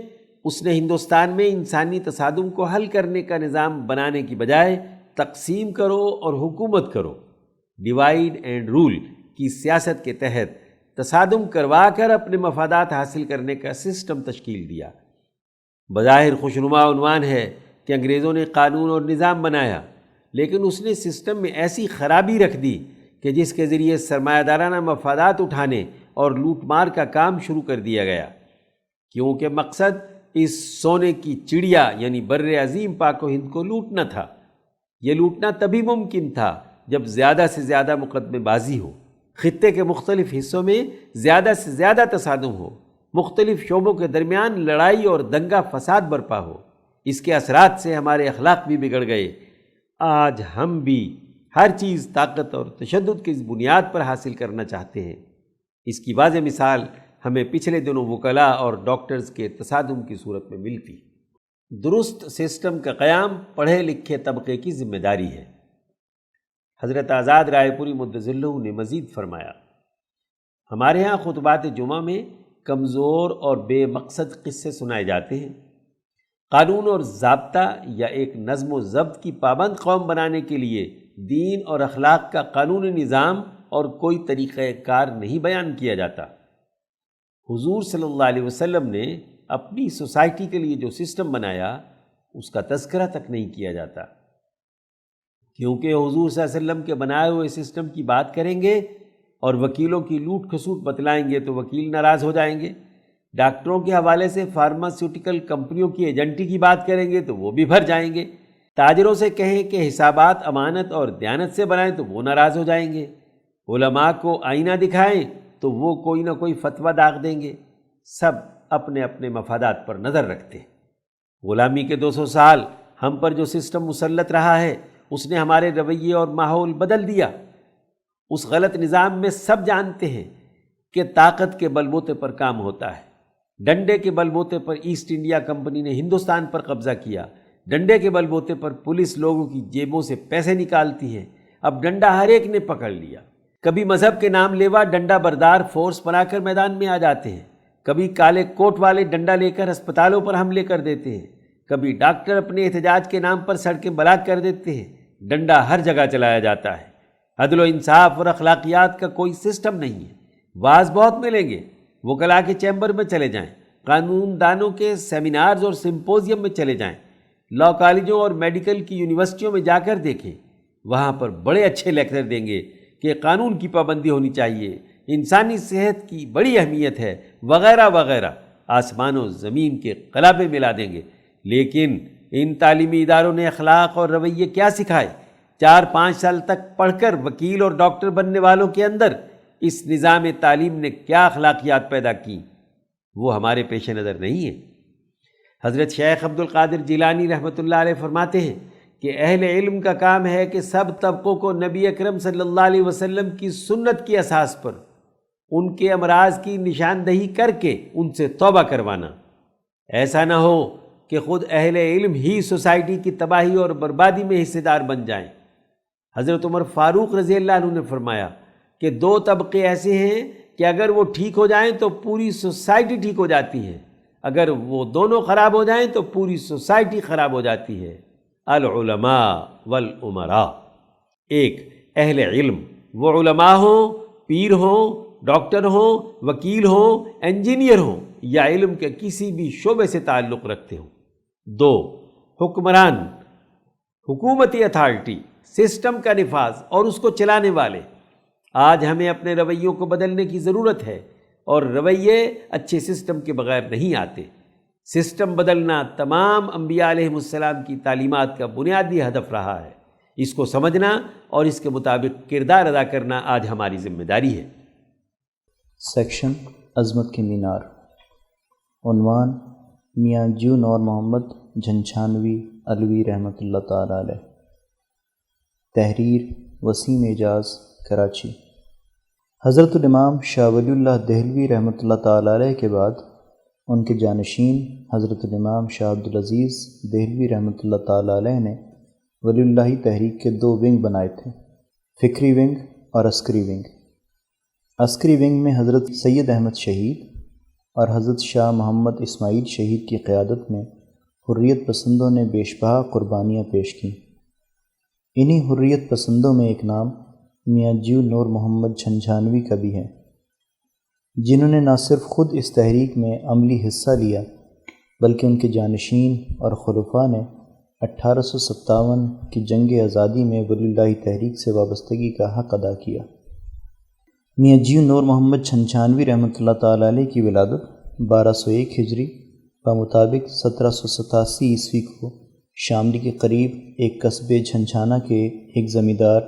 اس نے ہندوستان میں انسانی تصادم کو حل کرنے کا نظام بنانے کی بجائے تقسیم کرو اور حکومت کرو، ڈیوائیڈ اینڈ رول کی سیاست کے تحت تصادم کروا کر اپنے مفادات حاصل کرنے کا سسٹم تشکیل دیا۔ بظاہر خوشنما عنوان ہے کہ انگریزوں نے قانون اور نظام بنایا، لیکن اس نے سسٹم میں ایسی خرابی رکھ دی کہ جس کے ذریعے سرمایہ دارانہ مفادات اٹھانے اور لوٹ مار کا کام شروع کر دیا گیا، کیونکہ مقصد اس سونے کی چڑیا یعنی بر عظیم پاک و ہند کو لوٹنا تھا۔ یہ لوٹنا تبھی ممکن تھا جب زیادہ سے زیادہ مقدمے بازی ہو، خطے کے مختلف حصوں میں زیادہ سے زیادہ تصادم ہو، مختلف شعبوں کے درمیان لڑائی اور دنگا فساد برپا ہو۔ اس کے اثرات سے ہمارے اخلاق بھی بگڑ گئے۔ آج ہم بھی ہر چیز طاقت اور تشدد کی بنیاد پر حاصل کرنا چاہتے ہیں۔ اس کی واضح مثال ہمیں پچھلے دنوں وکلاء اور ڈاکٹرز کے تصادم کی صورت میں ملتی۔ درست سسٹم کا قیام پڑھے لکھے طبقے کی ذمہ داری ہے۔ حضرت آزاد رائے پوری مدظ اللہ نے مزید فرمایا، ہمارے ہاں خطبات جمعہ میں کمزور اور بے مقصد قصے سنائے جاتے ہیں۔ قانون اور ضابطہ یا ایک نظم و ضبط کی پابند قوم بنانے کے لیے دین اور اخلاق کا قانونی نظام اور کوئی طریقہ کار نہیں بیان کیا جاتا۔ حضور صلی اللہ علیہ وسلم نے اپنی سوسائٹی کے لیے جو سسٹم بنایا اس کا تذکرہ تک نہیں کیا جاتا، کیونکہ حضور صلی اللہ علیہ وسلم کے بنائے ہوئے سسٹم کی بات کریں گے اور وکیلوں کی لوٹ کھسوٹ بتلائیں گے تو وکیل ناراض ہو جائیں گے، ڈاکٹروں کے حوالے سے فارماسیوٹیکل کمپنیوں کی ایجنٹی کی بات کریں گے تو وہ بھی بھر جائیں گے، تاجروں سے کہیں کہ حسابات امانت اور دیانت سے بنائیں تو وہ ناراض ہو جائیں گے، علماء کو آئینہ دکھائیں تو وہ کوئی نہ کوئی فتویٰ داغ دیں گے۔ سب اپنے اپنے مفادات پر نظر رکھتے ہیں۔ غلامی کے 200 سال ہم پر جو سسٹم مسلط رہا ہے اس نے ہمارے رویے اور ماحول بدل دیا۔ اس غلط نظام میں سب جانتے ہیں کہ طاقت کے بلبوتے پر کام ہوتا ہے۔ ڈنڈے کے بلبوتے پر ایسٹ انڈیا کمپنی نے ہندوستان پر قبضہ کیا، ڈنڈے کے بلبوتے پر پولیس لوگوں کی جیبوں سے پیسے نکالتی ہے۔ اب ڈنڈا ہر ایک نے پکڑ لیا۔ کبھی مذہب کے نام لیوا ڈنڈا بردار فورس بنا کر میدان میں آ جاتے ہیں، کبھی کالے کوٹ والے ڈنڈا لے کر اسپتالوں پر حملے کر دیتے ہیں، کبھی ڈاکٹر اپنے احتجاج کے نام پر سڑکیں بلاک کر دیتے ہیں۔ ڈنڈا ہر جگہ چلایا جاتا ہے۔ عدل و انصاف اور اخلاقیات کا کوئی سسٹم نہیں ہے۔ واعظ بہت ملیں گے، وکلاء کے چیمبر میں چلے جائیں، قانون دانوں کے سیمینارز اور سمپوزیم میں چلے جائیں، لاء کالجوں اور میڈیکل کی یونیورسٹیوں میں جا کر دیکھیں، وہاں پر بڑے اچھے لیکچر دیں گے کہ قانون کی پابندی ہونی چاہیے، انسانی صحت کی بڑی اہمیت ہے، وغیرہ وغیرہ، آسمان و زمین کے قلابے ملا دیں گے۔ لیکن ان تعلیمی اداروں نے اخلاق اور رویے کیا سکھائے؟ 4-5 سال تک پڑھ کر وکیل اور ڈاکٹر بننے والوں کے اندر اس نظام تعلیم نے کیا اخلاقیات پیدا کی، وہ ہمارے پیش نظر نہیں ہے۔ حضرت شیخ عبد القادر جیلانی رحمۃ اللہ علیہ فرماتے ہیں کہ اہل علم کا کام ہے کہ سب طبقوں کو نبی اکرم صلی اللہ علیہ وسلم کی سنت کی اساس پر ان کے امراض کی نشاندہی کر کے ان سے توبہ کروانا۔ ایسا نہ ہو کہ خود اہل علم ہی سوسائٹی کی تباہی اور بربادی میں حصے دار بن جائیں۔ حضرت عمر فاروق رضی اللہ عنہ نے فرمایا کہ 2 طبقے ایسے ہیں کہ اگر وہ ٹھیک ہو جائیں تو پوری سوسائٹی ٹھیک ہو جاتی ہے، اگر وہ دونوں خراب ہو جائیں تو پوری سوسائٹی خراب ہو جاتی ہے۔ العلماء والامراء، ایک اہل علم، وہ علماء ہوں، پیر ہوں، ڈاکٹر ہوں، وکیل ہوں، انجینئر ہوں یا علم کے کسی بھی شعبے سے تعلق رکھتے ہوں۔ 2 حکمران، حکومتی اتھارٹی، سسٹم کا نفاذ اور اس کو چلانے والے۔ آج ہمیں اپنے رویوں کو بدلنے کی ضرورت ہے، اور رویے اچھے سسٹم کے بغیر نہیں آتے۔ سسٹم بدلنا تمام انبیاء علیہ السلام کی تعلیمات کا بنیادی ہدف رہا ہے۔ اس کو سمجھنا اور اس کے مطابق کردار ادا کرنا آج ہماری ذمہ داری ہے۔ سیکشن عظمت کے مینار، عنوان میاں جو نور محمد جھنجھانوی علوی رحمۃ اللہ تعالی علیہ، تحریر وسیم اعجاز، کراچی۔ حضرت الامام شاہ ولی اللہ دہلوی رحمۃ اللہ تعالی علیہ کے بعد ان کے جانشین حضرت الامام شاہ عبدالعزیز دہلوی رحمۃ اللہ تعالی علیہ نے ولی اللہ تحریک کے 2 ونگ بنائے تھے، فکری ونگ اور عسکری ونگ۔ عسکری ونگ میں حضرت سید احمد شہید اور حضرت شاہ محمد اسماعیل شہید کی قیادت میں حریت پسندوں نے بیشبہا قربانیاں پیش کیں۔ انہی حریت پسندوں میں ایک نام میاں جو نور محمد جھنجھانوی کا بھی ہے، جنہوں نے نہ صرف خود اس تحریک میں عملی حصہ لیا بلکہ ان کے جانشین اور خلفاء نے 1857 کی جنگ آزادی میں ولی اللہ تحریک سے وابستگی کا حق ادا کیا۔ میاں جو نور محمد جھنجھانوی رحمۃ اللہ تعالی علیہ کی ولادت 1201 ہجری بمطابق 1787 عیسوی کو شاملی کے قریب ایک قصبے جھنجھانا کے ایک زمیندار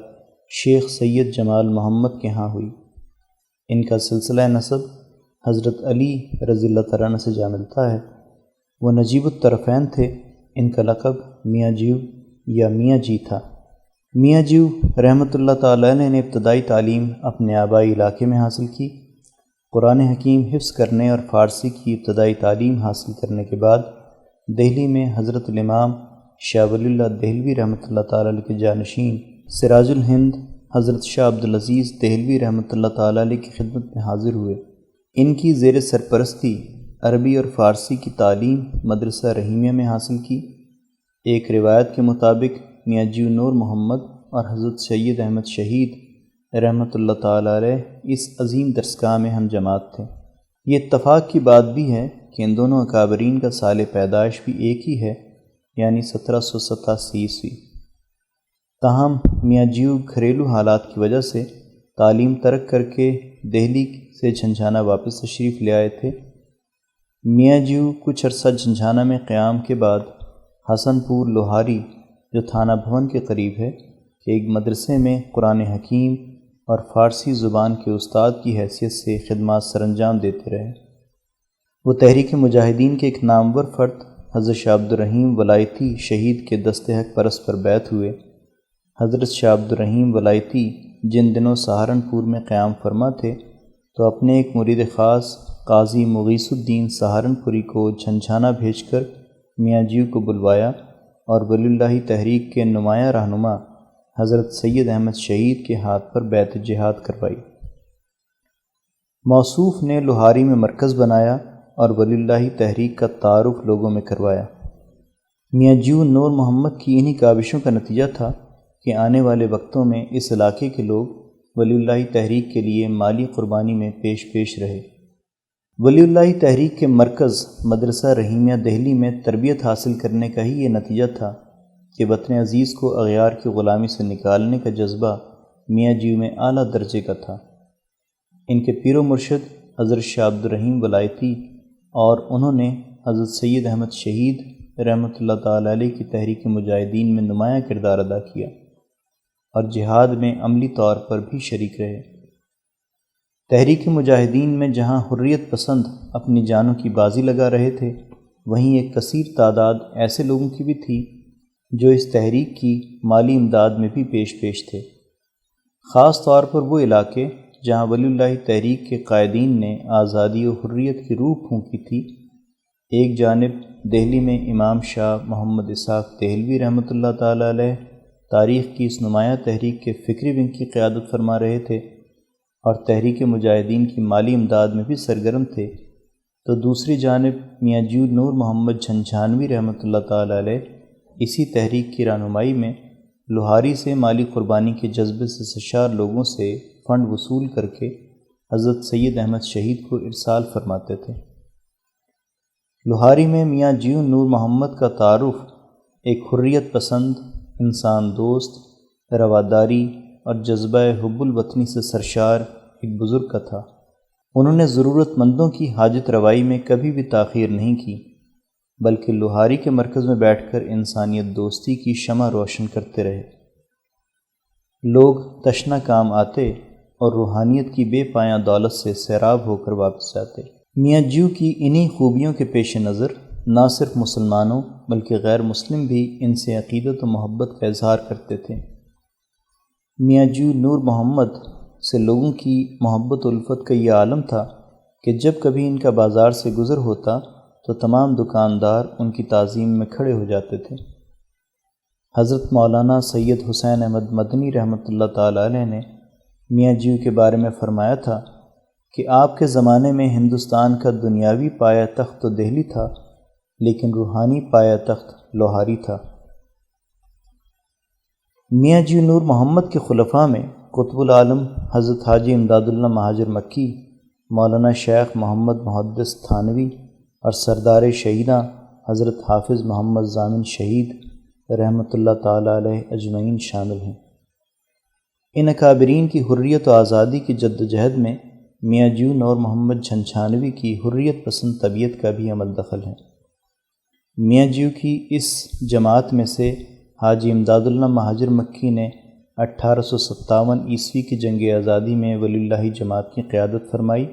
شیخ سید جمال محمد کے ہاں ہوئی۔ ان کا سلسلہ نسب حضرت علی رضی اللہ تعالیٰ عنہ سے جا ملتا ہے۔ وہ نجیب الطرفین تھے۔ ان کا لقب میاں جو یا میاں جی تھا۔ میاں جو رحمۃ اللہ تعالیٰ نے ابتدائی تعلیم اپنے آبائی علاقے میں حاصل کی۔ قرآن حکیم حفظ کرنے اور فارسی کی ابتدائی تعلیم حاصل کرنے کے بعد دہلی میں حضرت الامام شاہ ولی اللہ دہلوی رحمۃ اللہ تعالیٰ علیہ کے جانشین سراج الہند حضرت شاہ عبدالعزیز دہلوی رحمۃ اللہ تعالیٰ علیہ کی خدمت میں حاضر ہوئے۔ ان کی زیر سرپرستی عربی اور فارسی کی تعلیم مدرسہ رحیمیہ میں حاصل کی۔ ایک روایت کے مطابق میاں جو نور محمد اور حضرت سید احمد شہید رحمۃ اللہ تعالیٰ علیہ اس عظیم درسگاہ میں ہم جماعت تھے۔ یہ اتفاق کی بات بھی ہے کہ ان دونوں اکابرین کا سال پیدائش بھی ایک ہی ہے، یعنی 1787 عیسوی۔ تاہم میاں جو گھریلو حالات کی وجہ سے تعلیم ترک کر کے دہلی سے جھنجھانا واپس تشریف لے آئے تھے۔ میاں جو کچھ عرصہ جھنجھانا میں قیام کے بعد حسن پور لوہاری جو تھانہ بھون کے قریب ہے کہ ایک مدرسے میں قرآن حکیم اور فارسی زبان کے استاد کی حیثیت سے خدمات سر انجام دیتے رہے۔ وہ تحریک مجاہدین کے ایک نامور فرد حضرت شاہ عبدالرحیم ولایتی شہید کے دست حق پرست پر بیعت ہوئے۔ حضرت شاہ عبدالرحیم ولایتی جن دنوں سہارنپور میں قیام فرما تھے تو اپنے ایک مرید خاص قاضی مغیث الدین سہارنپوری کو جھنجھانا بھیج کر میاں جو کو بلوایا اور ولی اللہ تحریک کے نمایاں رہنما حضرت سید احمد شہید کے ہاتھ پر بیعت جہاد کروائی۔ موصوف نے لوہاری میں مرکز بنایا اور ولی اللہ تحریک کا تعارف لوگوں میں کروایا۔ میاں جو نور محمد کی انہی کاوشوں کا نتیجہ تھا کہ آنے والے وقتوں میں اس علاقے کے لوگ ولی اللہ تحریک کے لیے مالی قربانی میں پیش رہے۔ ولی اللہ تحریک کے مرکز مدرسہ رحیمیہ دہلی میں تربیت حاصل کرنے کا ہی یہ نتیجہ تھا کہ وطن عزیز کو اغیار کی غلامی سے نکالنے کا جذبہ میاں جو میں اعلیٰ درجے کا تھا۔ ان کے پیر و مرشد حضرت شاہ عبد الرحیم ولایتی اور انہوں نے حضرت سید احمد شہید رحمۃ اللہ تعالیٰ علیہ کی تحریک مجاہدین میں نمایاں کردار ادا کیا اور جہاد میں عملی طور پر بھی شریک رہے۔ تحریک مجاہدین میں جہاں حریت پسند اپنی جانوں کی بازی لگا رہے تھے، وہیں ایک کثیر تعداد ایسے لوگوں کی بھی تھی جو اس تحریک کی مالی امداد میں بھی پیش تھے، خاص طور پر وہ علاقے جہاں ولی اللہ تحریک کے قائدین نے آزادی و حریت کی روح پھونکی تھی۔ ایک جانب دہلی میں امام شاہ محمد اسحاق دہلوی رحمۃ اللہ تعالیٰ علیہ تاریخ کی اس نمایاں تحریک کے فکری ونگ کی قیادت فرما رہے تھے اور تحریک مجاہدین کی مالی امداد میں بھی سرگرم تھے، تو دوسری جانب میاں جیو نور محمد جھنجھانوی رحمۃ اللہ تعالیٰ علیہ اسی تحریک کی رہنمائی میں لوہاری سے مالی قربانی کے جذبے سے سرشار لوگوں سے فنڈ وصول کر کے حضرت سید احمد شہید کو ارسال فرماتے تھے۔ لوہاری میں میاں جیو نور محمد کا تعارف ایک حریت پسند، انسان دوست، رواداری اور جذبہ حب الوطنی سے سرشار ایک بزرگ کا تھا۔ انہوں نے ضرورت مندوں کی حاجت روائی میں کبھی بھی تاخیر نہیں کی، بلکہ لوہاری کے مرکز میں بیٹھ کر انسانیت دوستی کی شمع روشن کرتے رہے۔ لوگ تشنہ کام آتے اور روحانیت کی بے پایاں دولت سے سیراب ہو کر واپس جاتے۔ میاں جیو کی انہی خوبیوں کے پیش نظر نہ صرف مسلمانوں بلکہ غیر مسلم بھی ان سے عقیدت و محبت کا اظہار کرتے تھے۔ میاں جیو نور محمد سے لوگوں کی محبت و الفت کا یہ عالم تھا کہ جب کبھی ان کا بازار سے گزر ہوتا تو تمام دکاندار ان کی تعظیم میں کھڑے ہو جاتے تھے۔ حضرت مولانا سید حسین احمد مدنی رحمۃ اللہ تعالیٰ علیہ نے میاں جیو کے بارے میں فرمایا تھا کہ آپ کے زمانے میں ہندوستان کا دنیاوی پایا تخت تو دہلی تھا، لیکن روحانی پایا تخت لوہاری تھا۔ میاں جیو نور محمد کے خلفاء میں قطب العالم حضرت حاجی امداد اللہ مہاجر مکی، مولانا شیخ محمد محدث تھانوی اور سردار شہیداں حضرت حافظ محمد ضامن شہید رحمۃ اللہ تعالیٰ علیہ اجمعین شامل ہیں۔ ان اکابرین کی حریت و آزادی کی جد و جہد میں میاں جیو نور محمد جھنجھانوی کی حریت پسند طبیعت کا بھی عمل دخل ہے۔ میاں جیو کی اس جماعت میں سے حاجی امداد اللہ مہاجر مکی نے 1857 عیسوی کی جنگ آزادی میں ولی اللہ جماعت کی قیادت فرمائی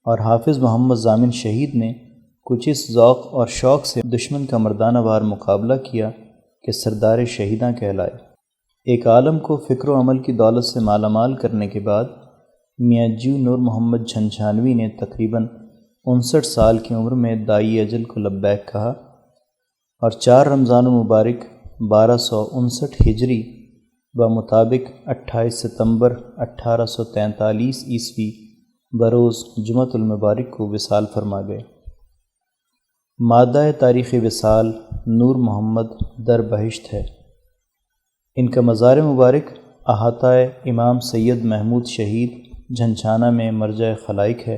اور حافظ محمد ضامن شہید نے کچھ اس ذوق اور شوق سے دشمن کا مردانہ وار مقابلہ کیا کہ سردار شہیداں کہلائے۔ ایک عالم کو فکر و عمل کی دولت سے مالا مال کرنے کے بعد میاں جیو نور محمد جھنجھانوی نے تقریباً 59 سال کی عمر میں دائی اجل کو لبیک کہا اور 4 رمضان المبارک 1259 ہجری بمطابق 28 ستمبر 1843 عیسوی بروز جمعۃ المبارک کو وصال فرما گئے۔ مادہ تاریخ وصال نور محمد در بہشت ہے۔ ان کا مزار مبارک احاطہ امام سید محمود شہید جھنجھانہ میں مرجع خلائق ہے۔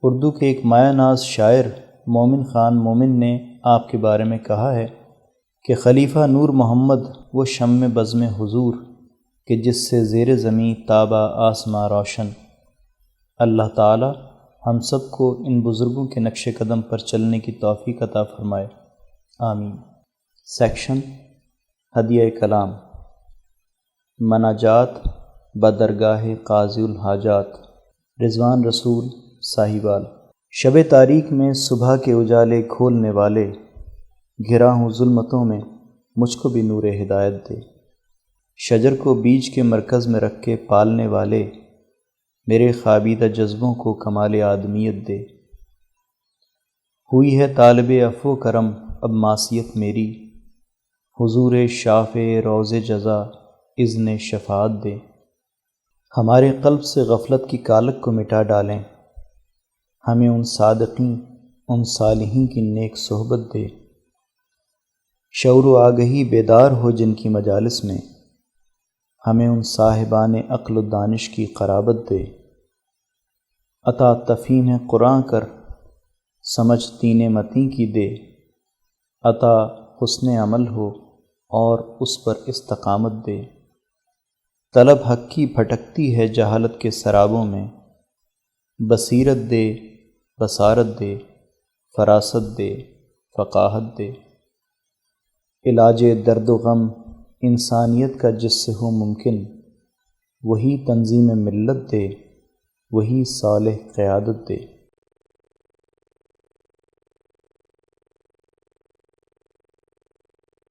اردو کے ایک مایہ ناز شاعر مومن خان مومن نے آپ کے بارے میں کہا ہے کہ خلیفہ نور محمد وہ شمع بزم حضور کہ جس سے زیر زمیں تابہ آسماں روشن۔ اللہ تعالی ہم سب کو ان بزرگوں کے نقش قدم پر چلنے کی توفیق عطا فرمائے، آمین۔ سیکشن ہدیہ کلام، مناجات بدرگاہ قاضی الحاجات، رضوان رسول ساہیوال۔ شب تاریک میں صبح کے اجالے کھولنے والے، گھرا ہوں ظلمتوں میں مجھ کو بھی نور ہدایت دے۔ شجر کو بیج کے مرکز میں رکھ کے پالنے والے، میرے خوابیدہ جذبوں کو کمال آدمیت دے۔ ہوئی ہے طالب عفو کرم اب معصیت میری، حضور شاف روز جزا اذن شفاعت دے۔ ہمارے قلب سے غفلت کی کالک کو مٹا ڈالیں، ہمیں ان صادقین ان صالحین کی نیک صحبت دے۔ شعور و آگہی بیدار ہو جن کی مجالس میں، ہمیں ان صاحبان عقل و دانش کی قرابت دے۔ عطا تفہیم قرآن کر سمجھ تین متیں کی دے، عطا حسن عمل ہو اور اس پر استقامت دے۔ طلب حق کی بھٹکتی ہے جہالت کے سرابوں میں، بصیرت دے، بصارت دے، فراست دے، فقاہت دے۔ علاج درد و غم انسانیت کا جس سے ہو ممکن، وہی تنظیم ملت دے، وہی صالح قیادت دے۔